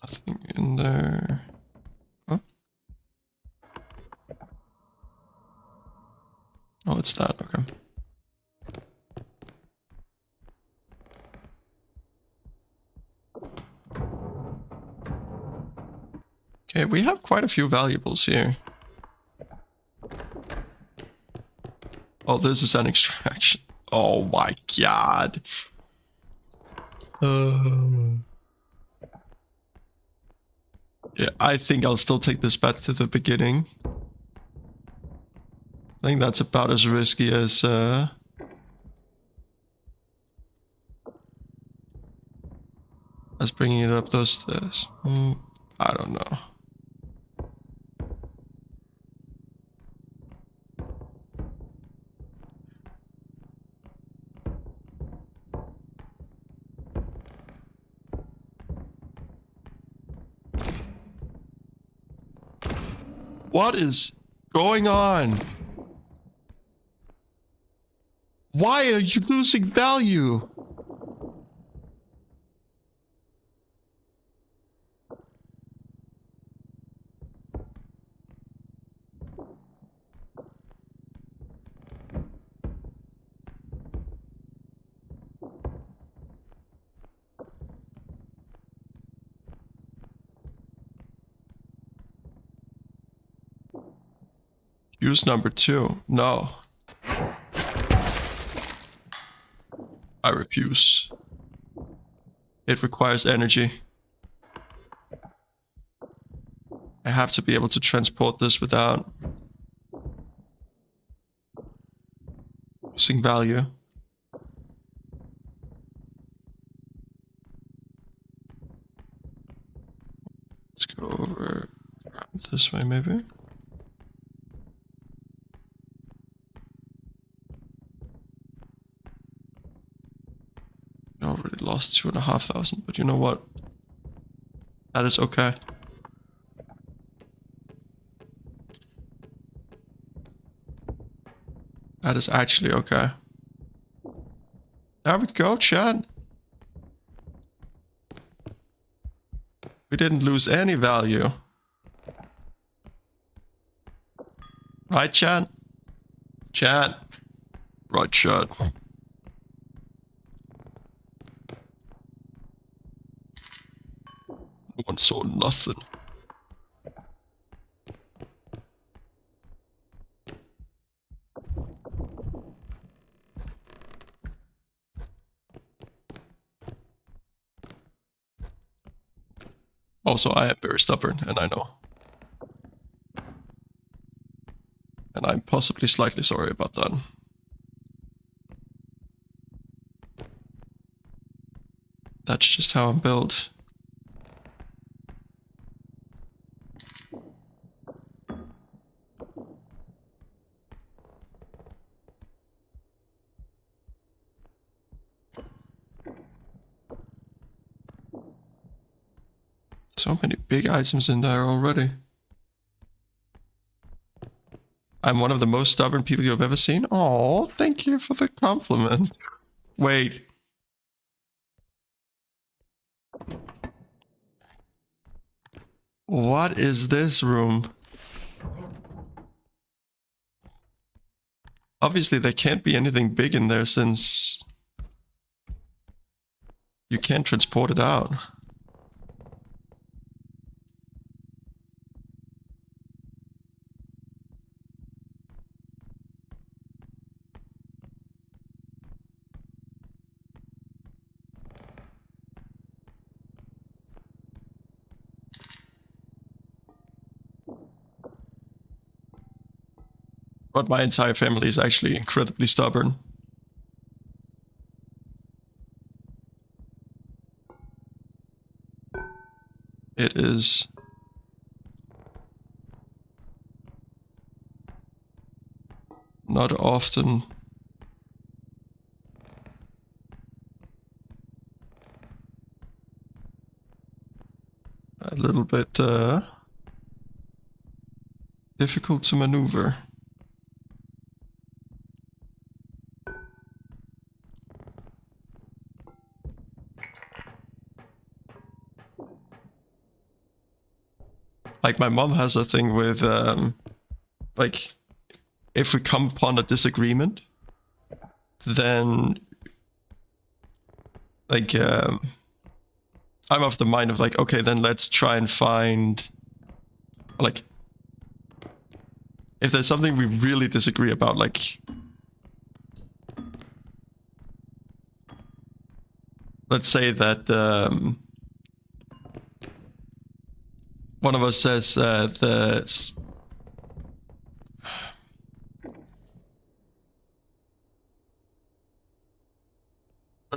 Nothing in there. Huh? Oh, it's that, okay. Okay, we have quite a few valuables here. Oh, this is an extraction. Oh my god. Yeah, I think I'll still take this back to the beginning. I think that's about as risky as bringing it up those stairs. I don't know. What is going on? Why are you losing value? Use number 2. No. I refuse. It requires energy. I have to be able to transport this without losing value. Let's go over this way, maybe. I already lost 2,500, but you know what? That is okay. That is actually okay. There we go, chat. We didn't lose any value. Right, chat? Chat. Right, chat. one saw nothing. Also, I am very stubborn, and I know. And I'm possibly slightly sorry about that. That's just how I'm built. So many big items in there already. I'm one of the most stubborn people you've ever seen. Oh, thank you for the compliment. Wait. What is this room? Obviously, there can't be anything big in there since you can't transport it out. But my entire family is actually incredibly stubborn. It is not often a little bit difficult to maneuver. Like, my mom has a thing with, like, if we come upon a disagreement, then, like, I'm of the mind of, like, okay, then let's try and find, like, if there's something we really disagree about, like, let's say that, one of us says let's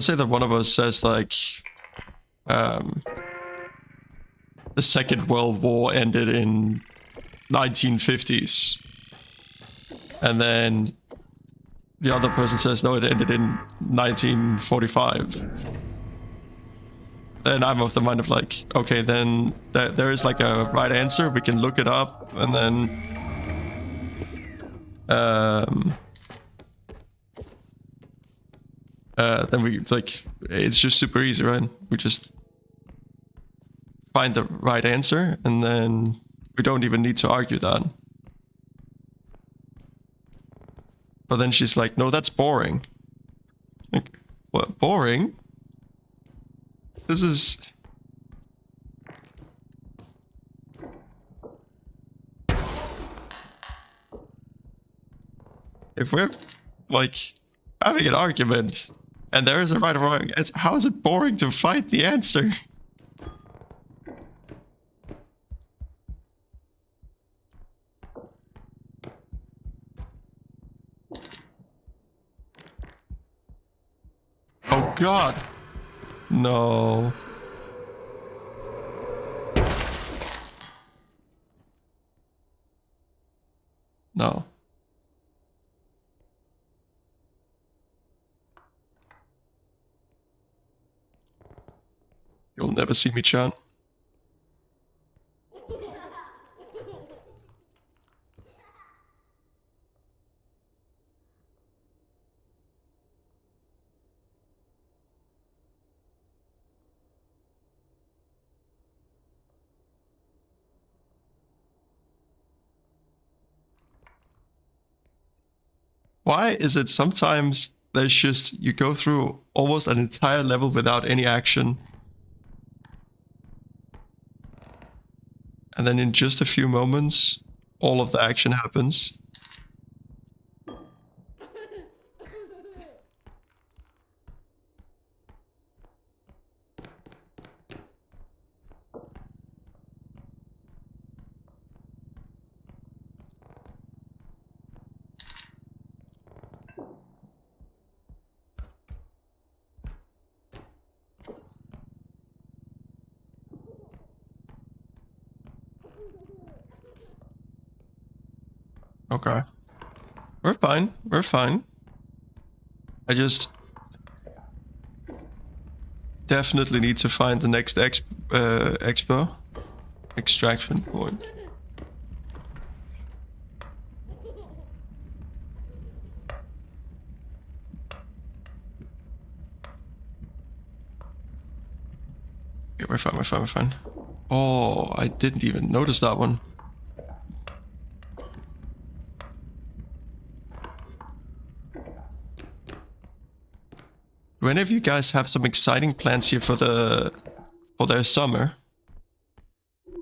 say that one of us says, like, the Second World War ended in 1950s, and then the other person says no, it ended in 1945. Then I'm of the mind of, like, okay, then there is, like, a right answer. We can look it up, and then it's just super easy, right? We just find the right answer, and then we don't even need to argue that. But then she's like, no, that's boring. Like, what, boring? This is... If we're, like, having an argument, and there is a right or wrong answer, how is it boring to find the answer? Oh god! No. No. You'll never see me, Chan. Why is it sometimes there's just, you go through almost an entire level without any action? And then in just a few moments, all of the action happens. Okay. We're fine. We're fine. I just definitely need to find the next expo extraction point. Okay, we're fine, we're fine, we're fine. Oh, I didn't even notice that one. Do any of you guys have some exciting plans here for their summer? You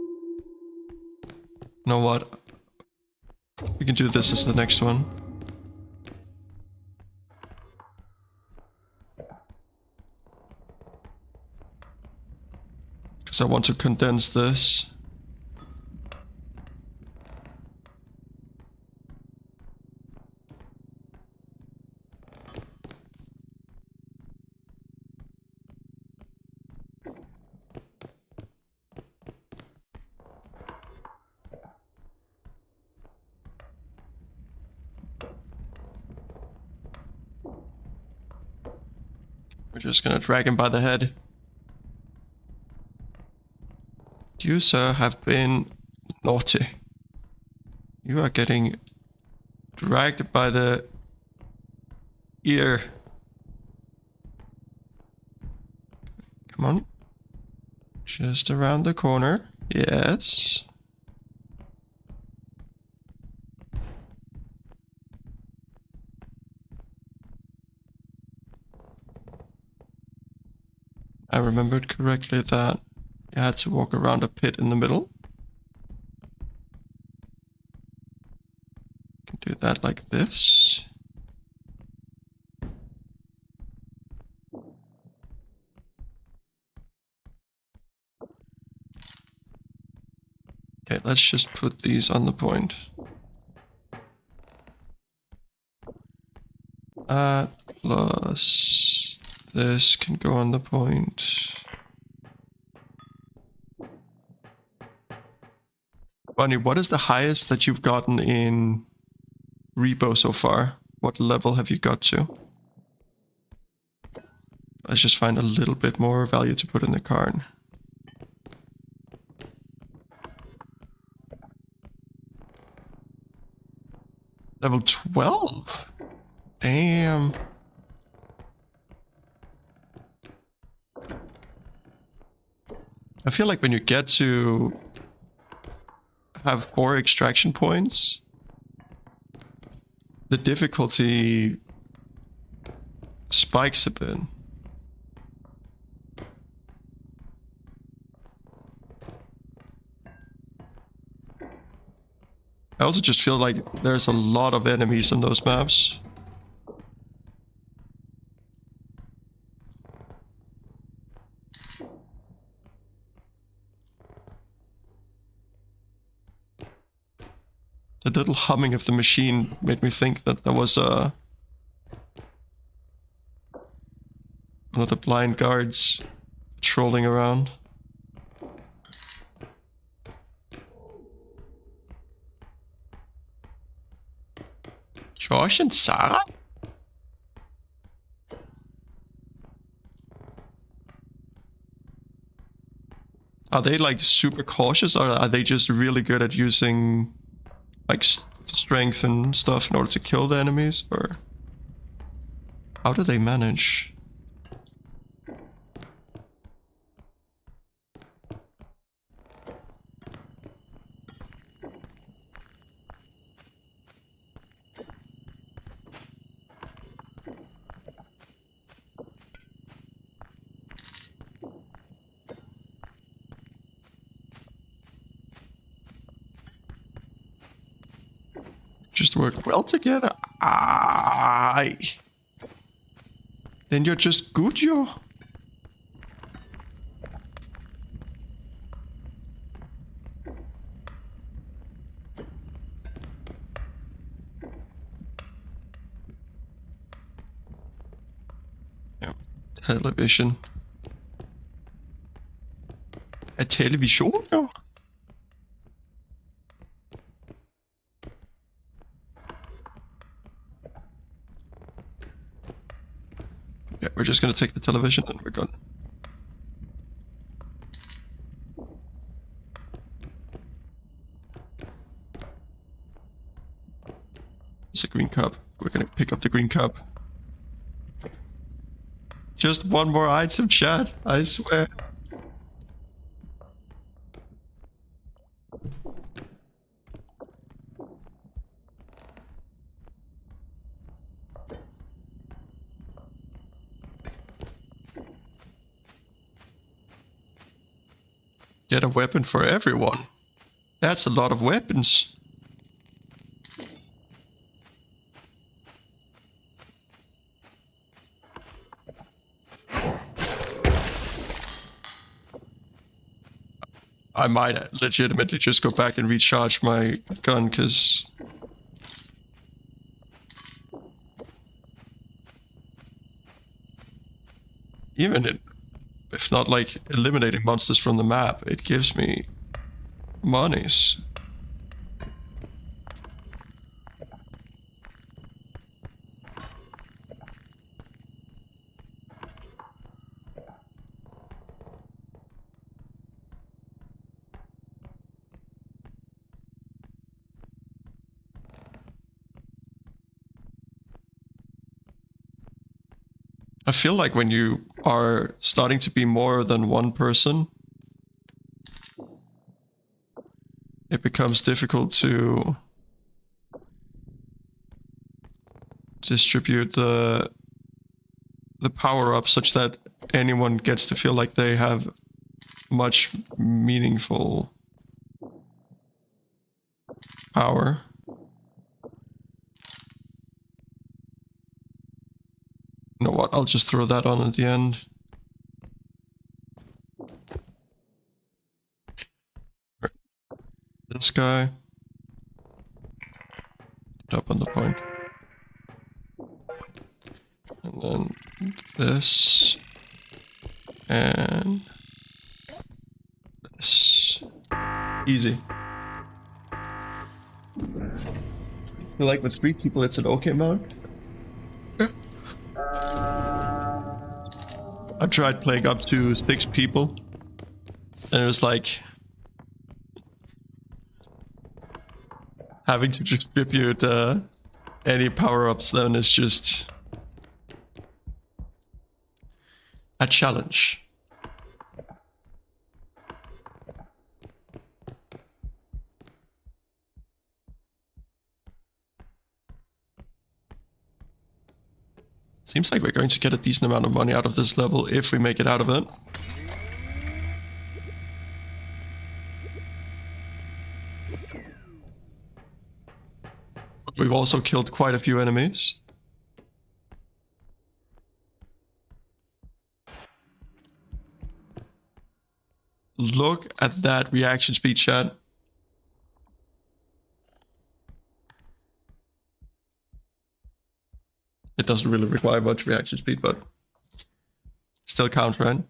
know what? We can do this as the next one. Because I want to condense this. We're just gonna drag him by the head. You, sir, have been naughty. You are getting dragged by the ear. Come on. Just around the corner. Yes. I remembered correctly that you had to walk around a pit in the middle. You can do that like this. Okay, let's just put these on the point. Plus this can go on the point. Bunny, what is the highest that you've gotten in R.E.P.O so far? What level have you got to? Let's just find a little bit more value to put in the card. Level 12? Damn. I feel like when you get to have 4 extraction points, the difficulty spikes a bit. I also just feel like there's a lot of enemies on those maps. The little humming of the machine made me think that there was one of the blind guards trolling around. Josh and Sarah? Are they like super cautious, or are they just really good at using like strength and stuff in order to kill the enemies, or how do they manage? just work well together. Aye. Then you're just good, yo. Yeah. Television. A television, jo. Yeah, we're just gonna take the television and we're gone. It's a green cup. We're gonna pick up the green cup. Just one more item, chat. I swear. Get a weapon for everyone. That's a lot of weapons. I might legitimately just go back and recharge my gun, because even if not like eliminating monsters from the map, it gives me monies. I feel like when you are starting to be more than one person, it becomes difficult to distribute the power up such that anyone gets to feel like they have much meaningful power. You know what? I'll just throw that on at the end. This guy. Up on the point. And then this. And this. Easy. I feel like with 3 people it's an okay amount. I tried playing up to 6 people. And it was like having to distribute any power-ups then is just a challenge. Seems like we're going to get a decent amount of money out of this level if we make it out of it. But we've also killed quite a few enemies. Look at that reaction speed, chat. It doesn't really require much reaction speed, but still counts, right?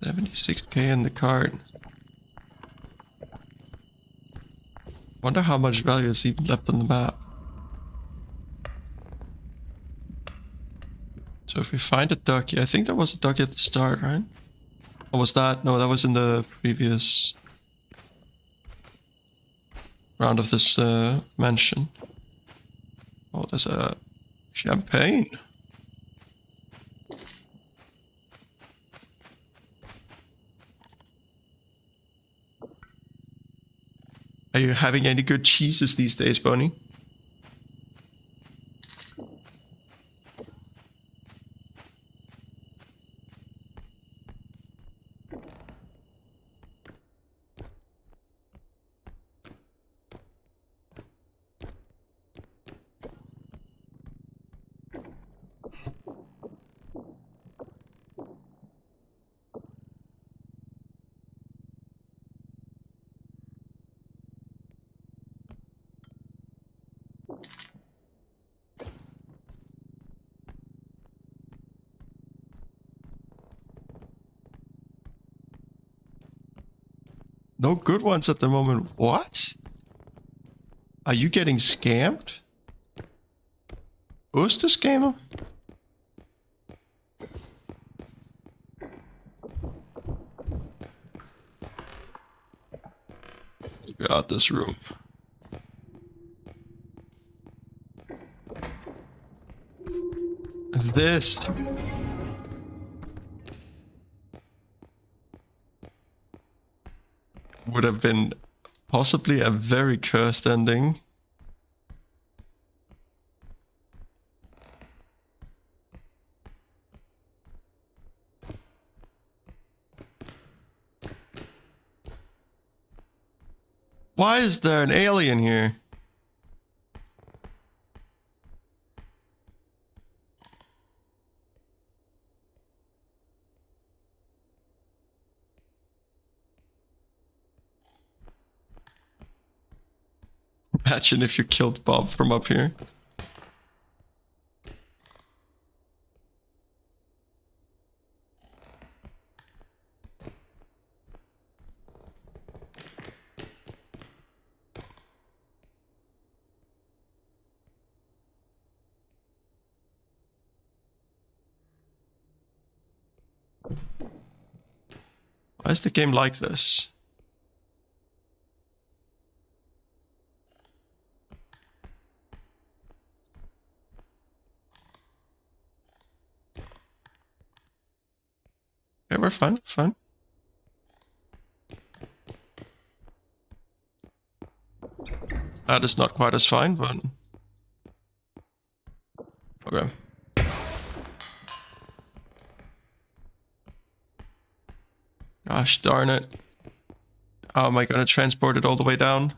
$76K in the card. Wonder how much value is even left on the map. So if we find a ducky, I think there was a ducky at the start, right? Or was that? No, that was in the previous round of this mansion. Oh, there's a champagne. Are you having any good cheeses these days, Bonnie? No good ones at the moment. What? Are you getting scammed? Osterscammer? Got this room. This would have been possibly a very cursed ending. Why is there an alien here? Imagine if you killed Bob from up here. Why is the game like this? Okay, we're fine, fine. That is not quite as fine, but... Okay. Gosh darn it. How am I gonna transport it all the way down?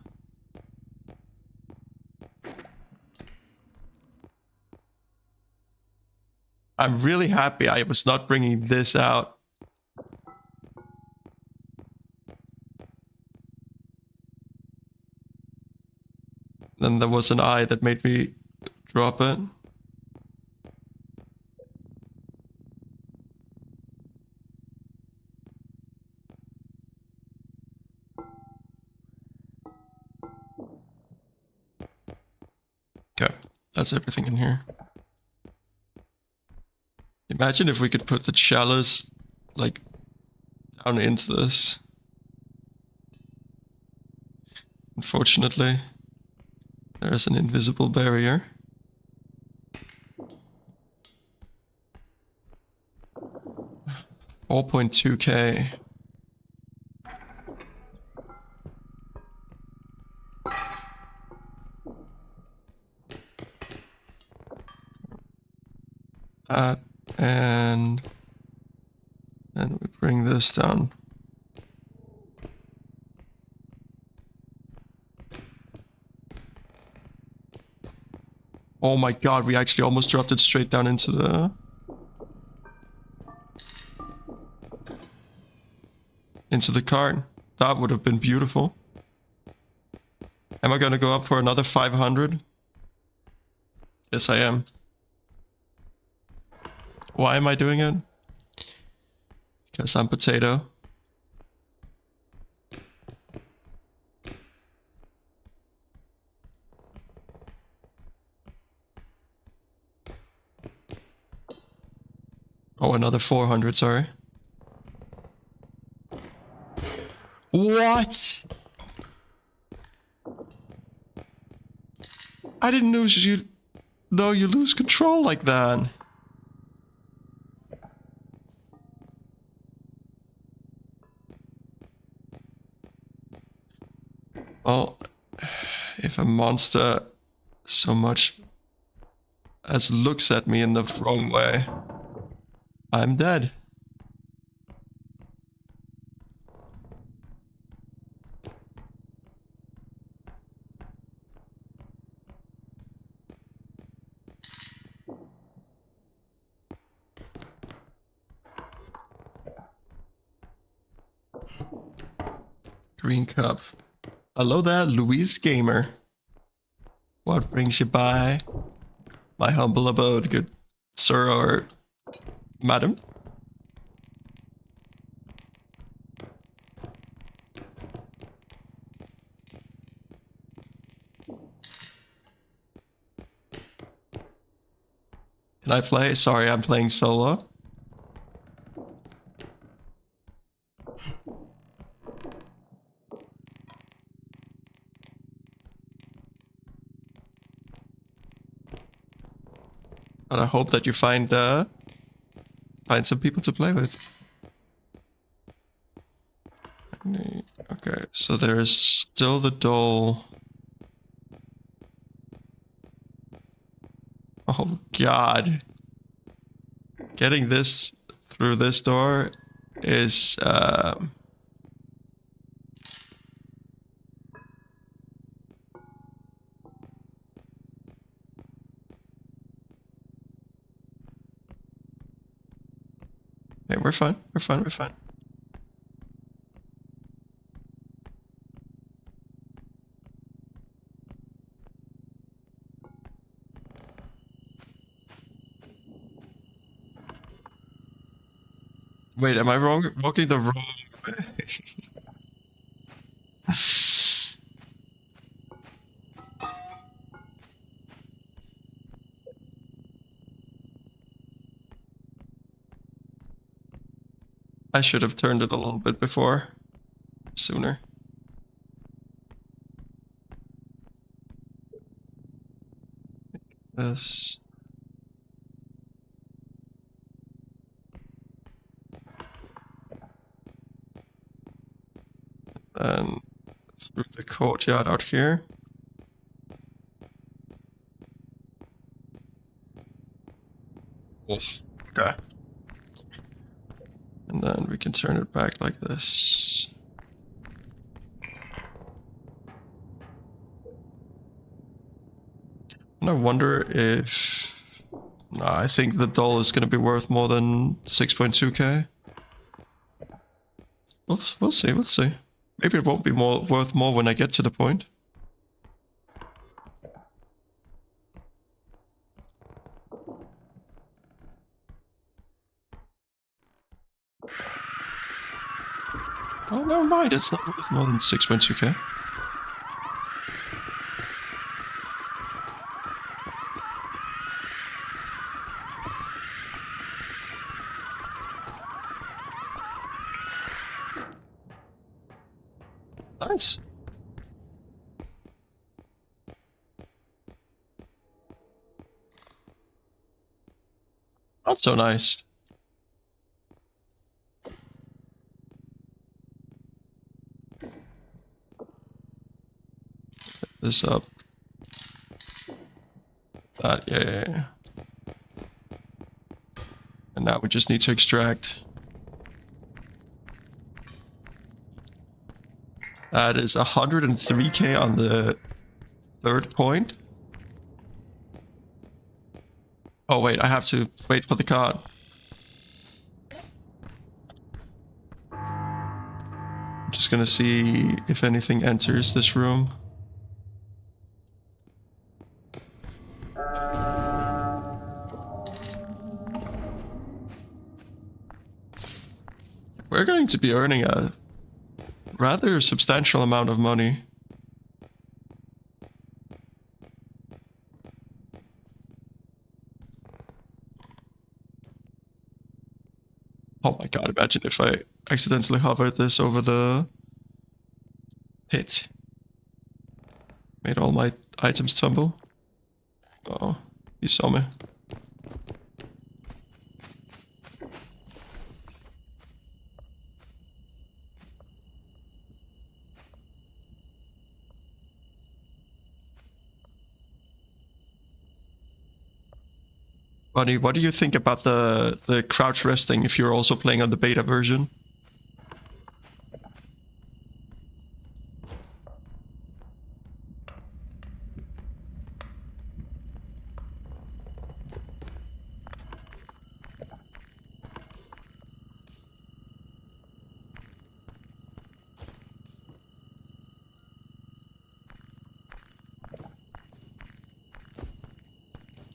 I'm really happy I was not bringing this out. Then there was an eye that made me drop it. Okay, that's everything in here. Imagine if we could put the chalice, like, down into this. Unfortunately, there is an invisible barrier. $4.2K. And then we bring this down. Oh my god, we actually almost dropped it straight down into the... into the cart. That would have been beautiful. Am I gonna go up for another 500? Yes, I am. Why am I doing it? Because I'm potato. Oh, another 400, sorry. What? I didn't know you... No, you lose control like that. Well, if a monster so much as looks at me in the wrong way, I'm dead. Green cup. Hello there, Louise Gamer. What brings you by my humble abode, good sir or madam? Can I play? Sorry, I'm playing solo. But I hope that you find some people to play with. Okay, so there's still the doll. Oh god. Getting this through this door is hey, we're fine. We're fine. We're fine. Wait, am I wrong? Walking the wrong way? I should have turned it a little bit before. Sooner. This. And through the courtyard out here. Okay. And then we can turn it back like this. And I wonder if... No, I think the doll is going to be worth more than 6.2k. We'll see, we'll see. Maybe it won't be worth more when I get to the point. Oh, never mind, it's not worth more than 6.2k. Nice. Not so nice. This up. That, yeah. And now we just need to extract. That is 103k on the third point. Oh wait, I have to wait for the card. I'm just gonna see if anything enters this room. We're going to be earning a rather substantial amount of money. Oh my god, imagine if I accidentally hovered this over the pit. Made all my items tumble. Oh, he saw me. Buddy, what do you think about the crouch resting if you're also playing on the beta version?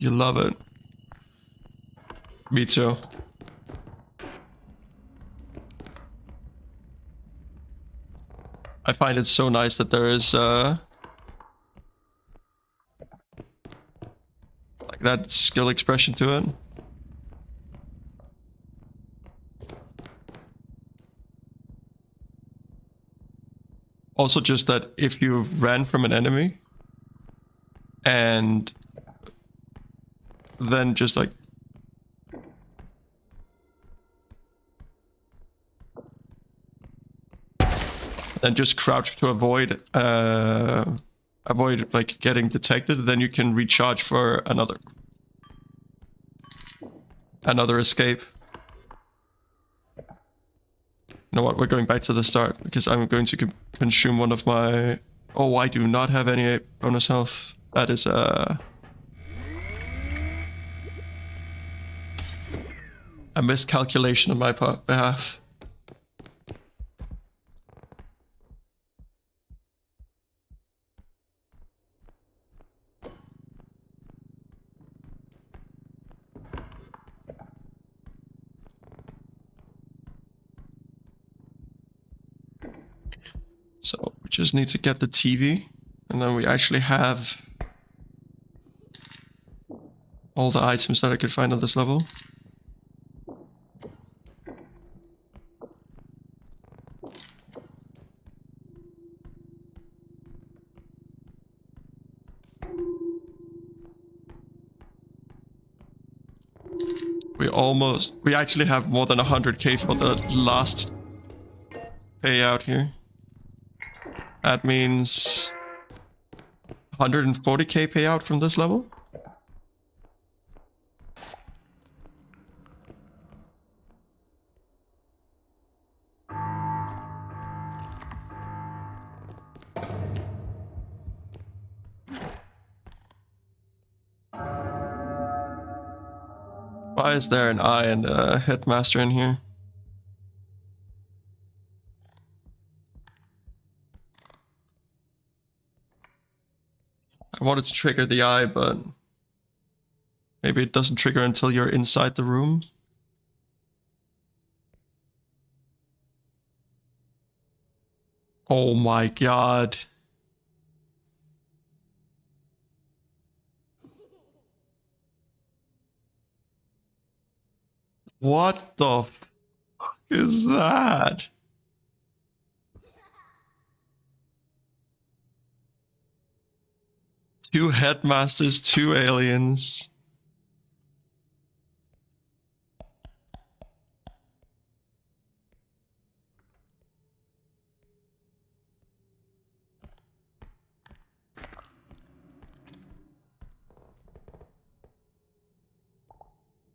You love it. Me too. I find it so nice that there is like that skill expression to it. Also just that if you ran from an enemy and then just like then just crouch to avoid like getting detected, then you can recharge for another escape. You know what, we're going back to the start because I'm going to consume one of my... Oh, I do not have any bonus health. That is a miscalculation on my behalf. So we just need to get the TV, and then we actually have all the items that I could find on this level. We actually have more than 100k for the last payout here. That means 140k payout from this level. Why is there an eye and a headmaster in here? I wanted to trigger the eye, but maybe it doesn't trigger until you're inside the room. Oh my god. What the fuck is that? Two headmasters, two aliens.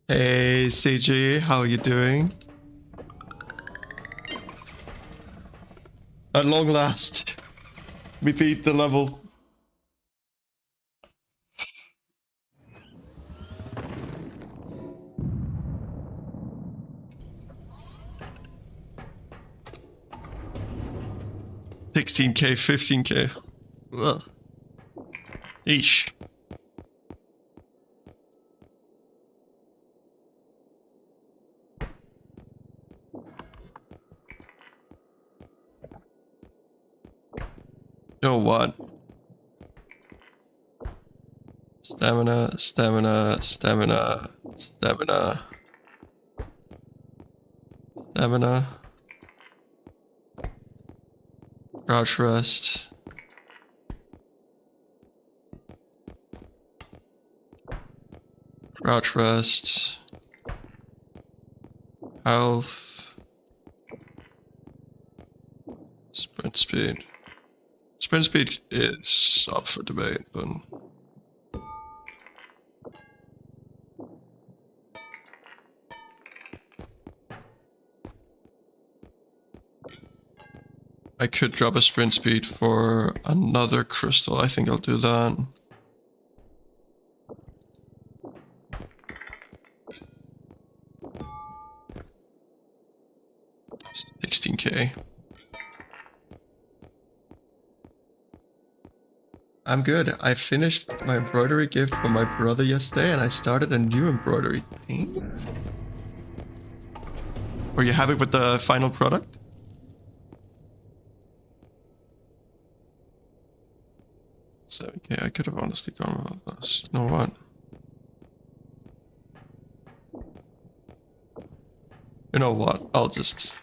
Hey CG, how are you doing? At long last, we beat the level. $16k, $15k. Ugh. Eesh. You know what? Stamina, stamina, stamina, stamina, stamina. Crouch rest. Crouch rest. Health. Sprint speed. Sprint speed is up for debate, but... I could drop a sprint speed for another crystal. I think I'll do that. 16k. I'm good. I finished my embroidery gift for my brother yesterday and I started a new embroidery thing. Were you happy with the final product? So, okay, I could have honestly gone with this. You know what? You know what? I'll just...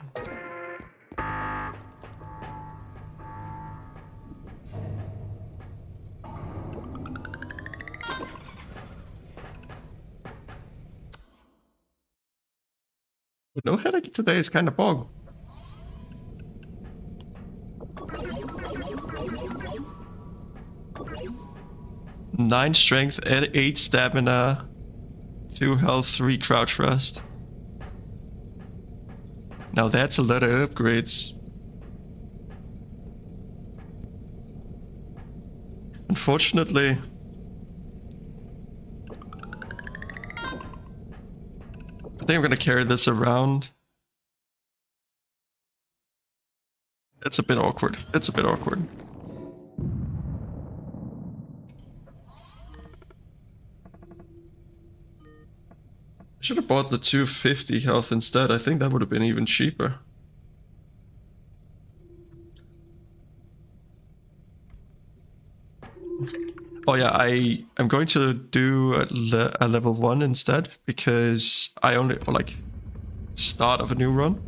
But no headache today is kind of bog. Nine strength, 8 stamina, 2 health, 3 crouch rest. Now that's a lot of upgrades. Unfortunately, I think I'm gonna carry this around. It's a bit awkward. It's a bit awkward. I should have bought the 250 health instead. I think that would have been even cheaper. Oh yeah, I'm going to do a level 1 instead because I only, or like, start of a new run.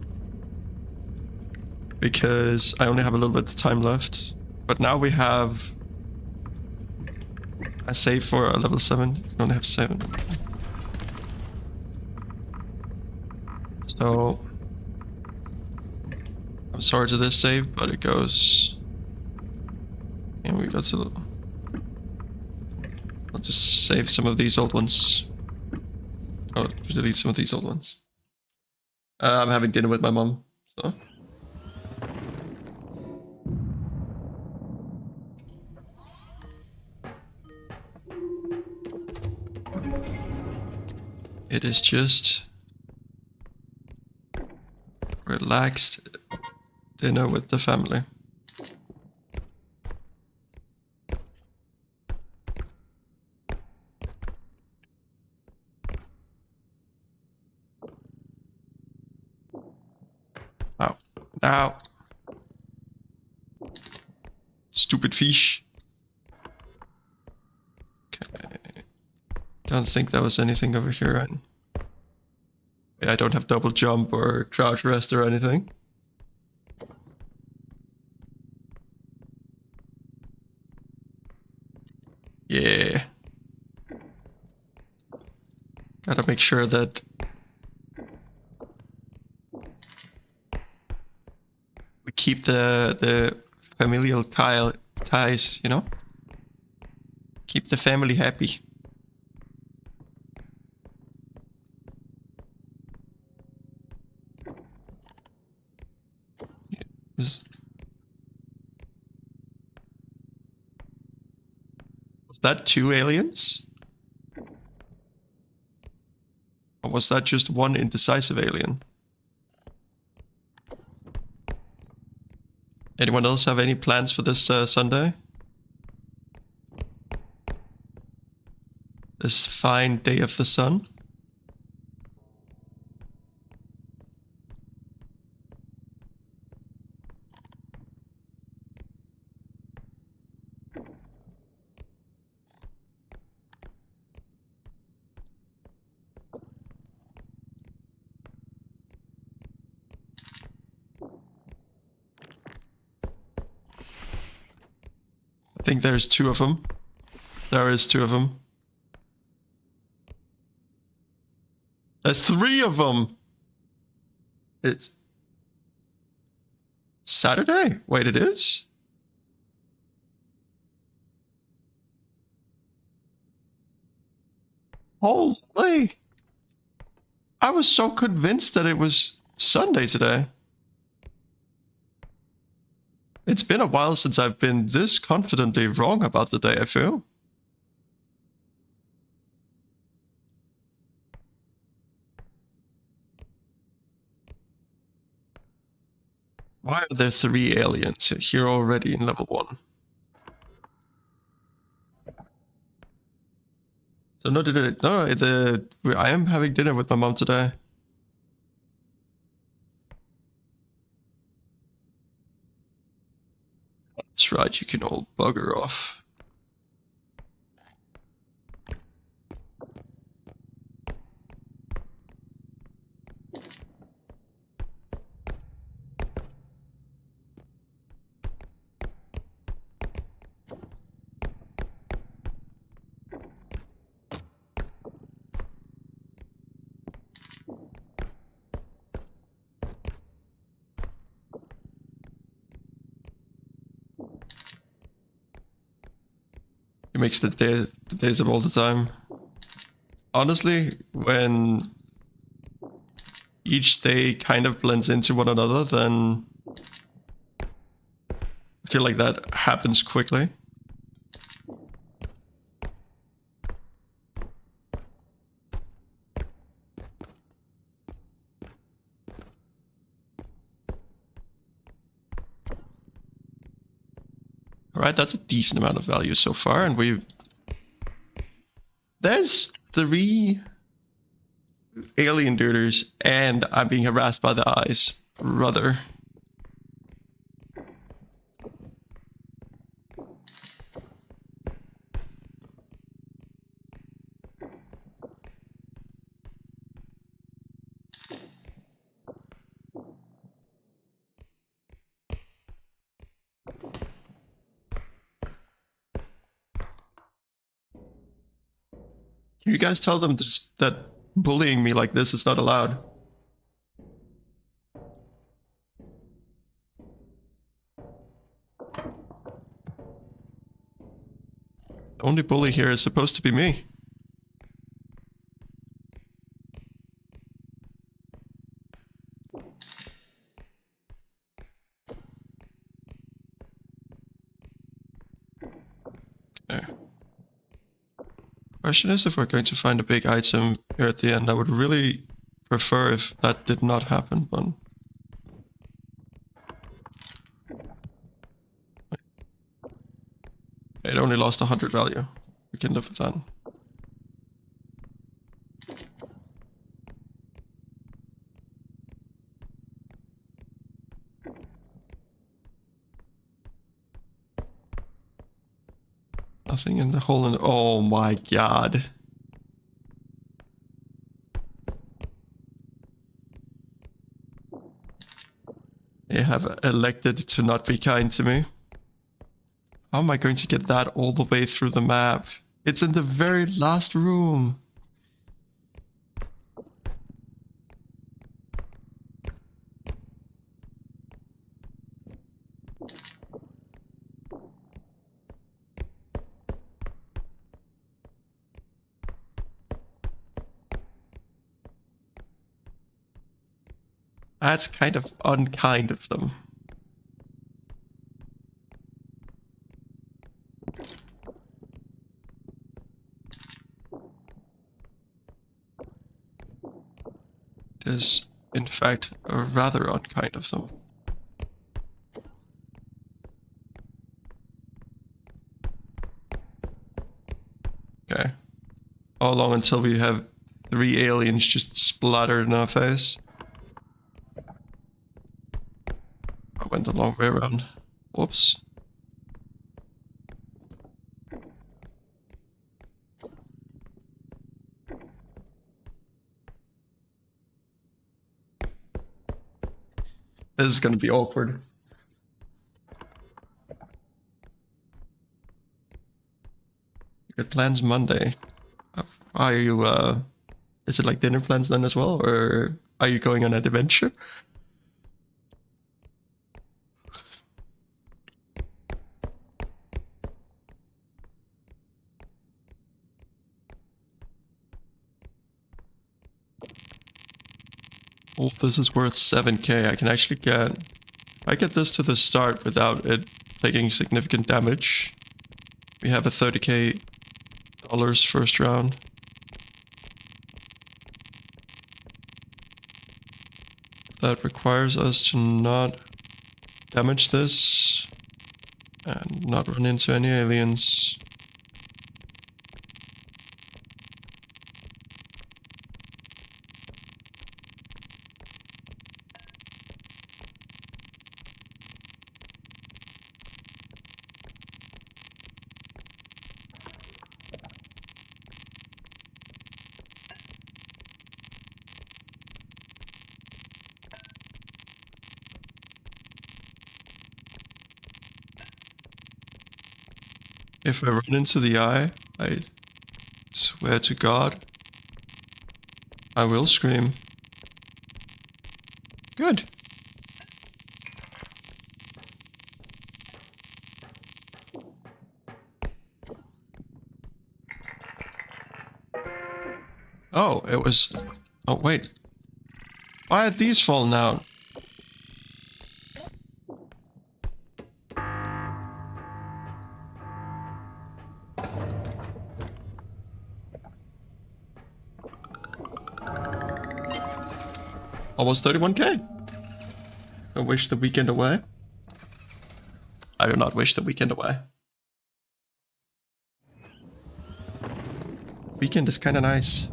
Because I only have a little bit of time left. But now we have... I save for a level 7. You can only have 7. So... I'm sorry to this save, but it goes... And we go to... I'll just save some of these old ones. Oh, delete some of these old ones. I'm having dinner with my mom, so... It is just relaxed dinner with the family. Ow. Ow. Stupid fish. Okay. Don't think there was anything over here, right? Yeah, I don't have double jump or crouch rest or anything. Yeah. Gotta make sure that we keep the familial ties, you know? Keep the family happy. Was that 2 aliens? Or was that just one indecisive alien? Anyone else have any plans for this Sunday? This fine day of the sun? I think there's 2 of them. There is 2 of them. There's 3 of them! It's... Saturday? Wait, it is? Holy! I was so convinced that it was Sunday today. It's been a while since I've been this confidently wrong about the day, I feel. Why are there 3 aliens here already in level 1? So I am having dinner with my mom today. That's right, you can all bugger off. It makes the days of all the time. Honestly, when each day kind of blends into one another, then I feel like that happens quickly. Alright, that's a decent amount of value so far, and there's 3 alien duders, and I'm being harassed by the eyes. Brother. Can you guys tell them that bullying me like this is not allowed? The only bully here is supposed to be me. Okay. Question is if we're going to find a big item here at the end. I would really prefer if that did not happen, but... It only lost 100 value. We can live with that. Nothing in the hole in... Oh my god. They have elected to not be kind to me. How am I going to get that all the way through the map? It's in the very last room. That's kind of unkind of them. It is, in fact, rather unkind of them. Okay. How long until we have 3 aliens just splattered in our face? I went the long way around. Whoops. This is gonna be awkward. Good plans Monday. Are you, is it like dinner plans then as well? Or are you going on an adventure? Oh, this is worth 7k. I can actually get... If I get this to the start without it taking significant damage, we have a $30k first round. That requires us to not damage this and not run into any aliens. If I run into the eye, I swear to God, I will scream. Good. Oh, it was... Oh, wait. Why are these fallen out? Almost 31k. I wish the weekend away. I do not wish the weekend away. Weekend is kind of nice.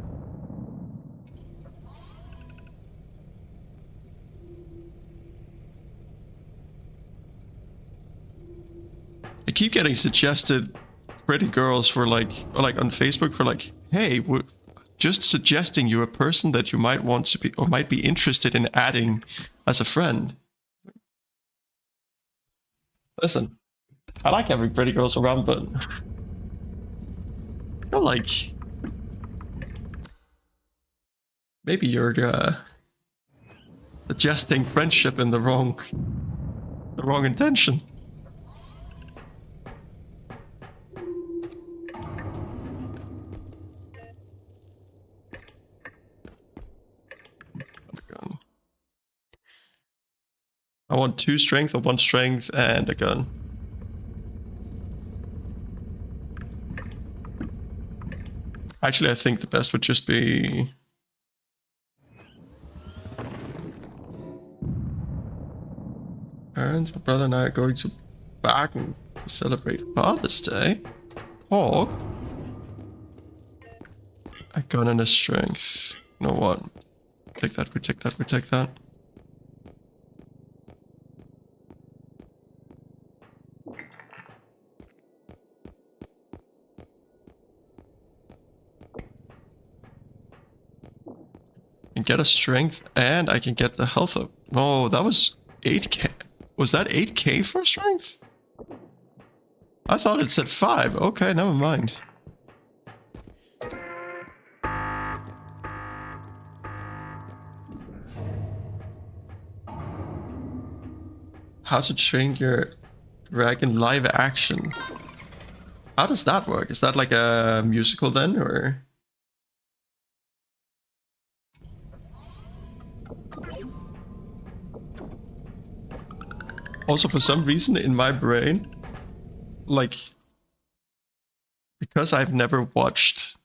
I keep getting suggested pretty girls for like, or like on Facebook for like, hey, we're just suggesting you a person that you might want to be, or might be interested in adding as a friend. Listen, I like having pretty girls around, but I feel like maybe you're suggesting friendship in the wrong intention. I want 2 strength or 1 strength and a gun. Actually, I think the best would just be... Parents, my brother and I are going to Bergen to celebrate Father's Day. Pork. A gun and a strength. You know what? Take that, we take that, we take that. Get a strength and I can get the health up. Oh, that was 8k. Was that 8k for strength? I thought it said 5. Okay, never mind. How to train your dragon live action. How does that work? Is that like a musical then, or? Also, for some reason in my brain, like, because I've never watched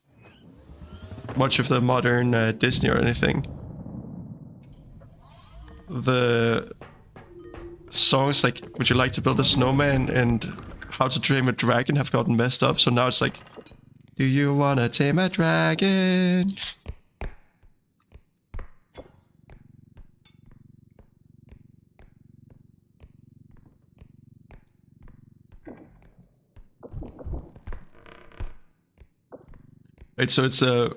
much of the modern Disney or anything, the songs like Would You Like to Build a Snowman and How to Tame a Dragon have gotten messed up, so now it's like, do you wanna tame a dragon? Wait, so it's a...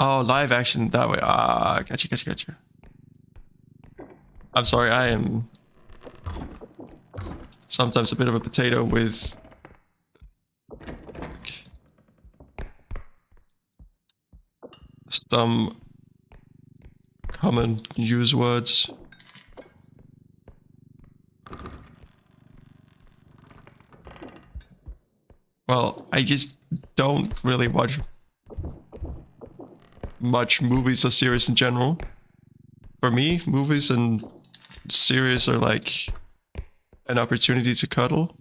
Oh, live action that way. Ah, gotcha, gotcha, gotcha. I'm sorry, I am sometimes a bit of a potato with... some common use words. Well, I just don't really watch much movies or series in general. For me, movies and serious or like an opportunity to cuddle,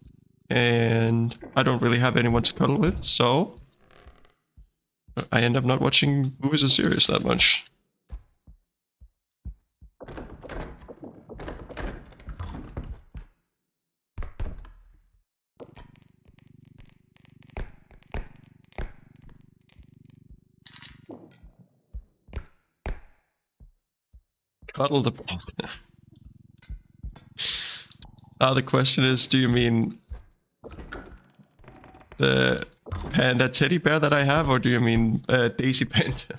and I don't really have anyone to cuddle with, so I end up not watching movies or series that much. Cuddle the... the question is, do you mean the panda teddy bear that I have, or do you mean Daisy Panda?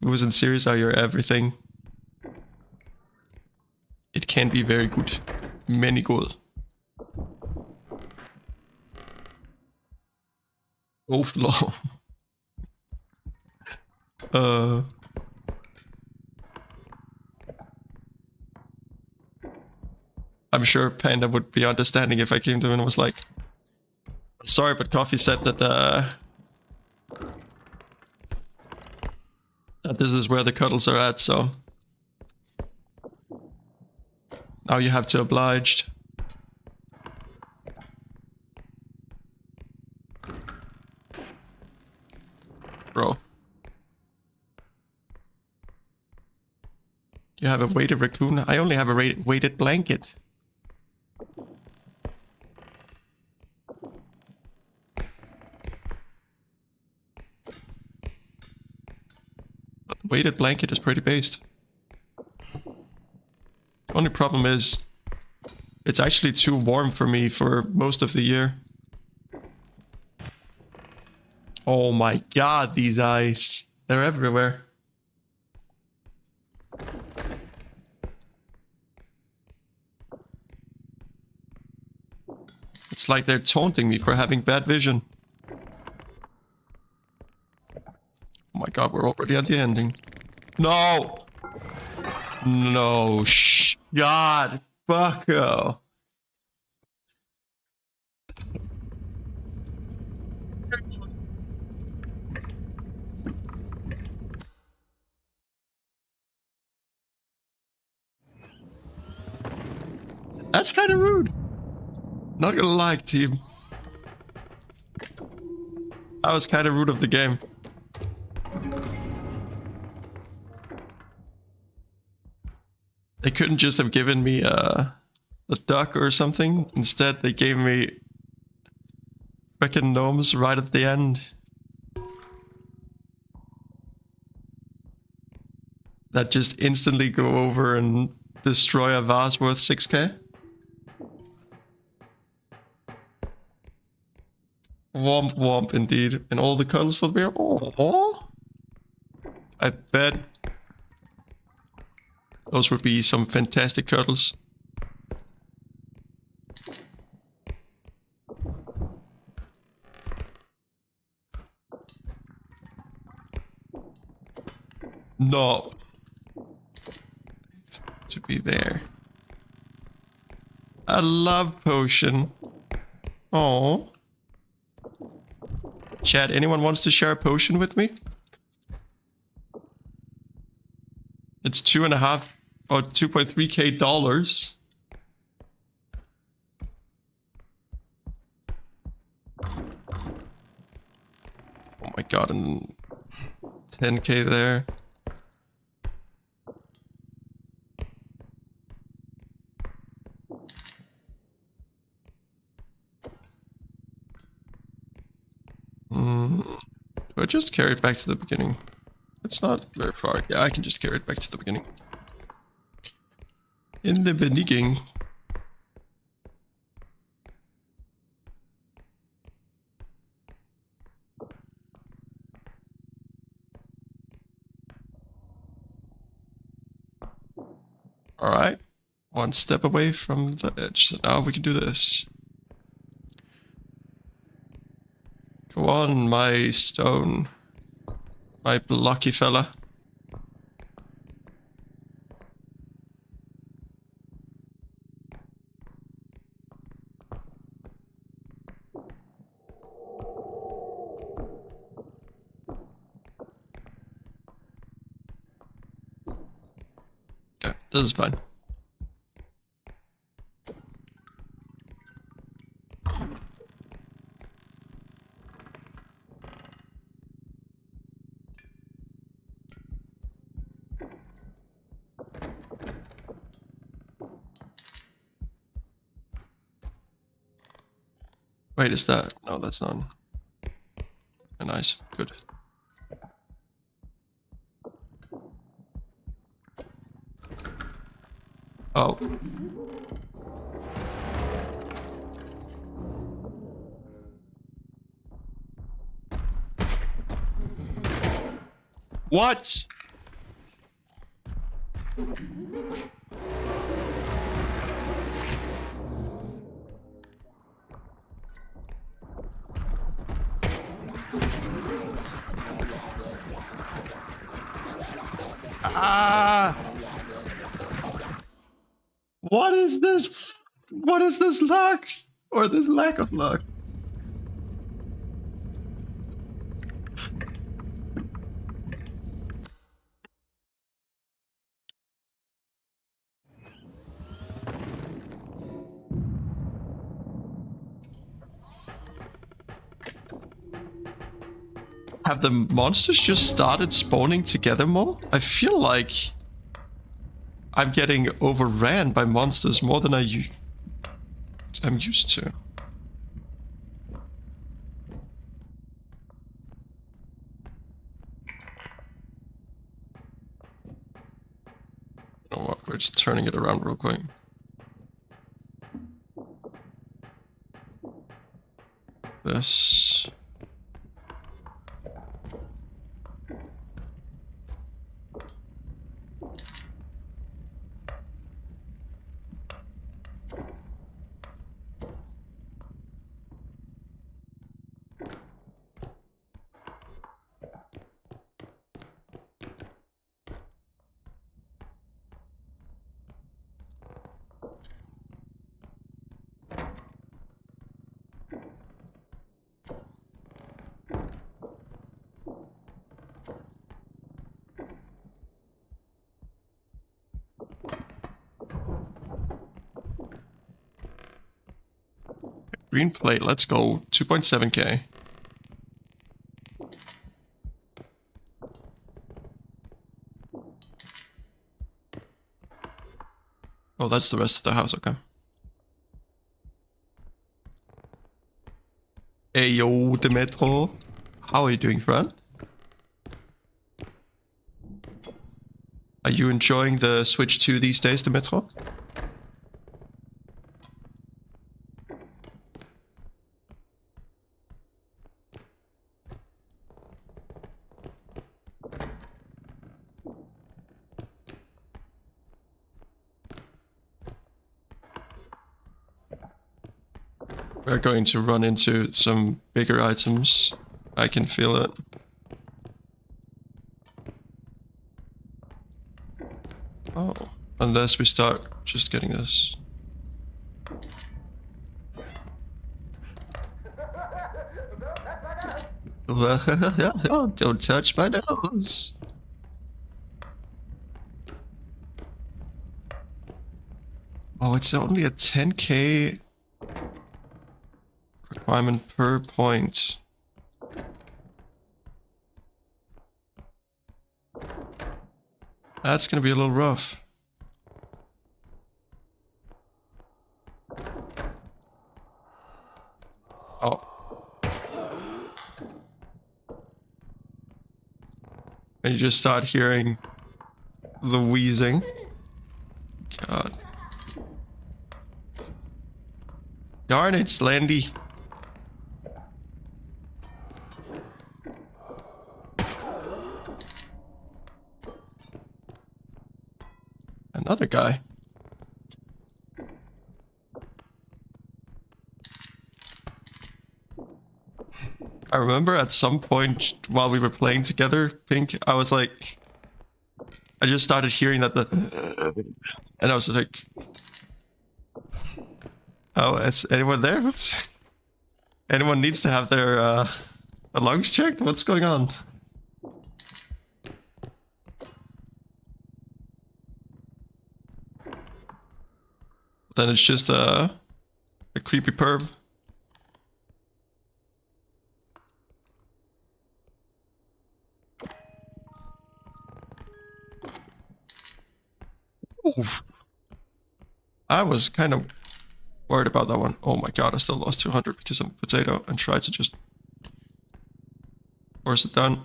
Movies and series are your everything. It can be very good. Many good. Both law. I'm sure Panda would be understanding if I came to him and was like, sorry, but Coffee said that that this is where the cuddles are at, so now you have to oblige. Bro. You have a weighted raccoon? I only have a weighted blanket. But the weighted blanket is pretty based. Only problem is, it's actually too warm for me for most of the year. Oh my god, these eyes. They're everywhere. It's like they're taunting me for having bad vision. Oh my god, we're already at the ending. No! No, God, fucko. That's kind of rude. Not gonna lie, team. That was kind of rude of the game. They couldn't just have given me a duck or something. Instead, they gave me frickin' gnomes right at the end. That just instantly go over and destroy a vase worth 6k. Womp womp indeed. And all the cuddles for the bear. Oh, I bet those would be some fantastic cuddles. No. To be there. A love potion. Oh. Chat, anyone wants to share a potion with me? It's 2.5 or 2.3k dollars. Oh my god, and 10k there. Do I just carry it back to the beginning? It's not very far. Yeah, I can just carry it back to the beginning. In the beginning. Alright. One step away from the edge. So now we can do this. Go on, my stone. My blocky fella. Okay. this is fine. Wait, is that? No, that's not. Nice, good. Oh. What? Ah! What is this? What is this luck? Or this lack of luck? Have the monsters just started spawning together more? I feel like I'm getting overran by monsters more than I'm used to. You know what? We're just turning it around real quick. This. Green plate, let's go. 2.7k. Oh, that's the rest of the house, okay. Hey yo, the metro. How are you doing, friend? Are you enjoying the Switch 2 these days, the metro? We're going to run into some bigger items. I can feel it. Oh, unless we start just getting this. Don't touch my nose. Oh, it's only a 10k requirement per point. That's gonna be a little rough. Oh. And you just start hearing the wheezing. God. Darn it, Slendy. Another guy. I remember at some point while we were playing together, Pink, I was like, I just started hearing that and I was just like, oh, is anyone there? Anyone needs to have their lungs checked? What's going on? then it's just a creepy perv. Oof. I was kind of worried about that one. Oh my god, I still lost 200 because I'm a potato and tried to just force it down.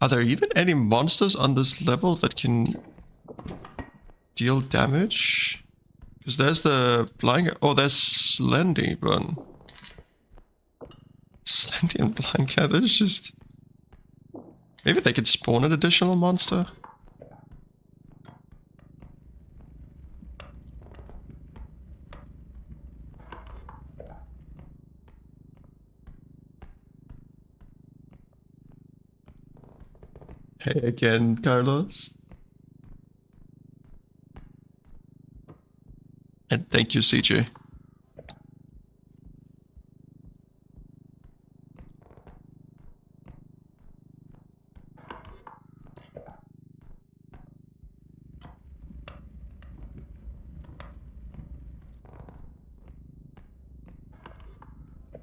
Are there even any monsters on this level that can deal damage? Because there's the blind... Oh, there's Slendy one. Slendy and blind cat, there's just... Maybe they could spawn an additional monster? Hey again, Carlos. And thank you, CJ.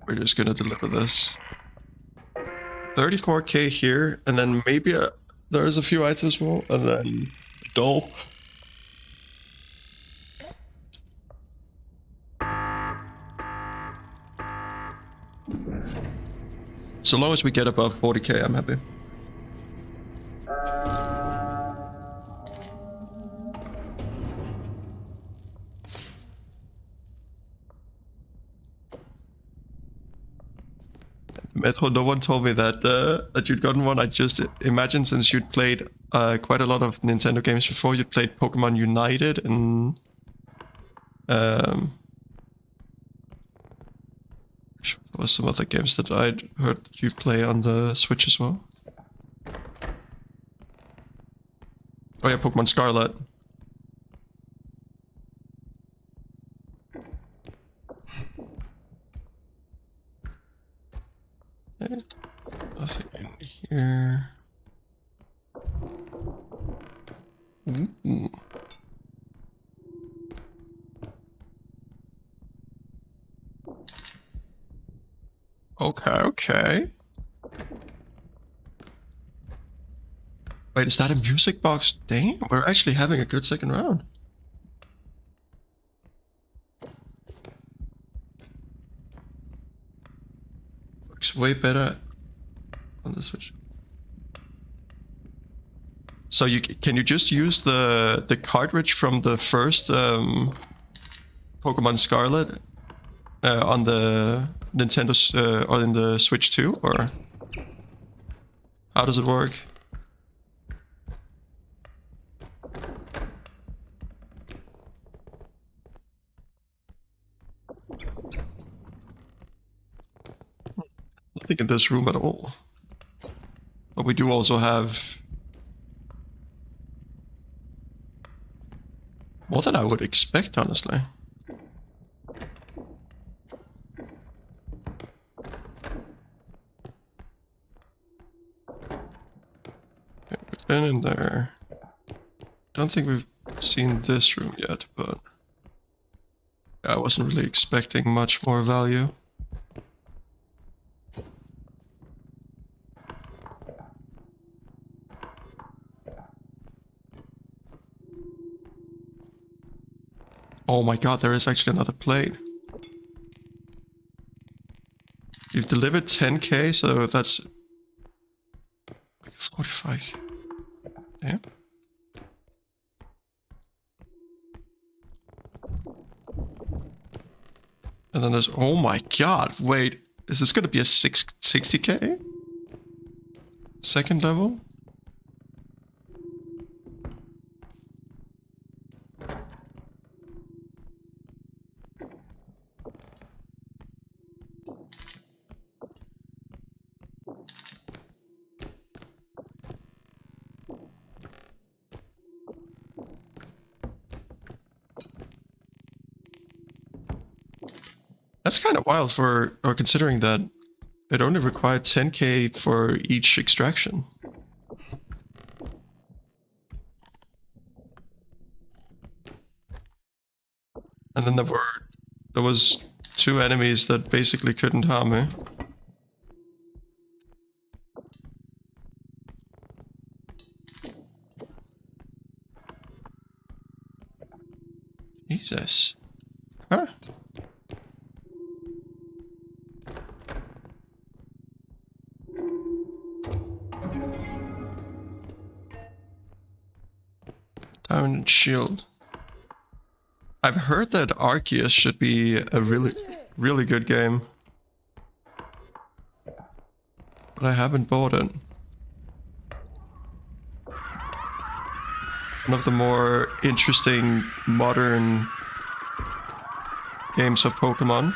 We're just gonna deliver this. 34k here, and then maybe there's a few items more, and then doll. So long as we get above 40k, I'm happy. Metro, no one told me that that you'd gotten one. I just imagine since you'd played quite a lot of Nintendo games before, you'd played Pokemon United and sure there was some other games that I'd heard you play on the Switch as well. Oh yeah, Pokemon Scarlet. Okay. Nothing in here. Ooh. Okay, okay. Wait, is that a music box? Damn, we're actually having a good second round. Works way better on the Switch. So can you just use the cartridge from the first Pokemon Scarlet on the Nintendo or in the Switch 2, or how does it work? Nothing in this room at all. But we do also have more than I would expect, honestly. Okay, we've been in there. Don't think we've seen this room yet, but I wasn't really expecting much more value. Oh my god, there is actually another plate. You've delivered 10k, so that's 45. Damn. And then there's, oh my god, wait, is this gonna be a 60k? Second level? That's kind of wild for, or considering that it only required 10k for each extraction. And then there was 2 enemies that basically couldn't harm me. Jesus. Huh? Diamond shield. I've heard that Arceus should be a really good game. But I haven't bought it. One of the more interesting modern games of Pokemon.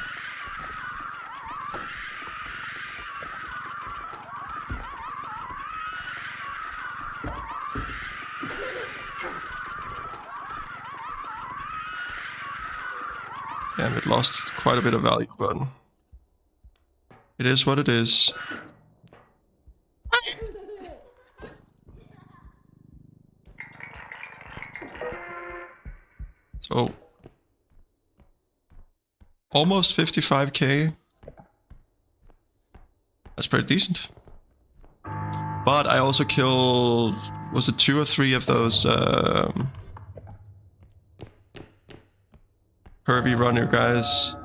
Damn, it lost quite a bit of value, but it is what it is. So, almost 55k. That's pretty decent. But I also killed, was it 2 or 3 of those pervy runner guys.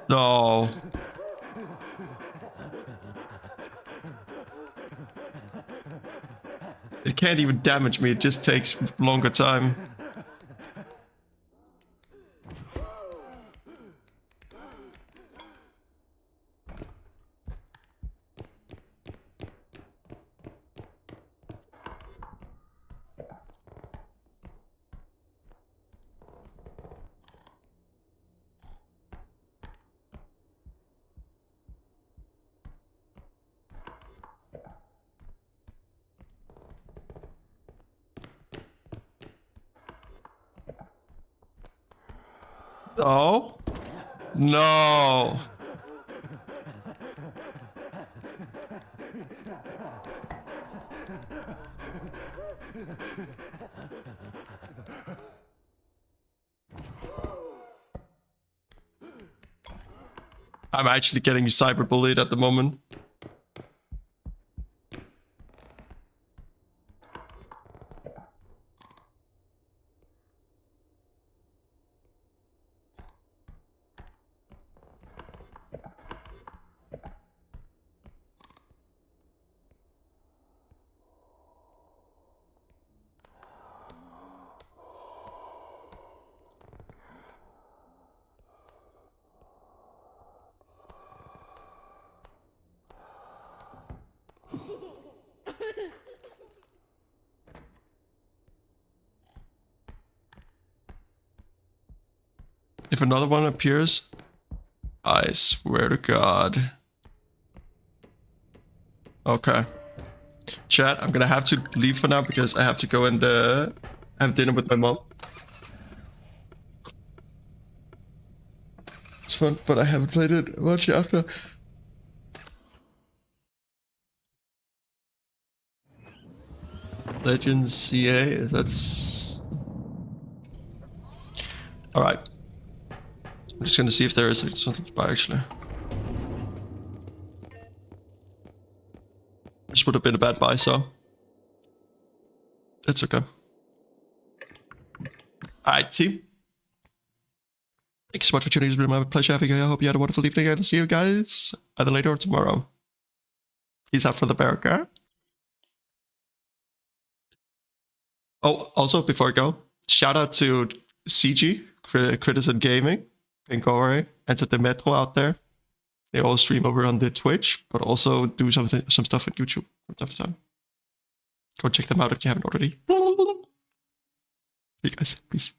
No. It can't even damage me, it just takes longer time. No. No. I'm actually getting cyberbullied at the moment. If another one appears, I swear to God. Okay. Chat, I'm gonna have to leave for now because I have to go and have dinner with my mom. It's fun, but I haven't played it much after. Legends CA, that's... Alright. I'm just gonna see if there is something to buy actually. This would have been a bad buy, so... It's okay. Alright, team. Thank you so much for tuning in. It's been my pleasure having you. I hope you had a wonderful evening. I'll see you guys either later or tomorrow. Peace out for the bear, okay? Oh, also, before I go, shout out to CG, Criticism Gaming, Pinkore, and to the Metro out there. They all stream over on the Twitch, but also do some stuff on YouTube from time to time. Go check them out if you haven't already. See you guys. Peace.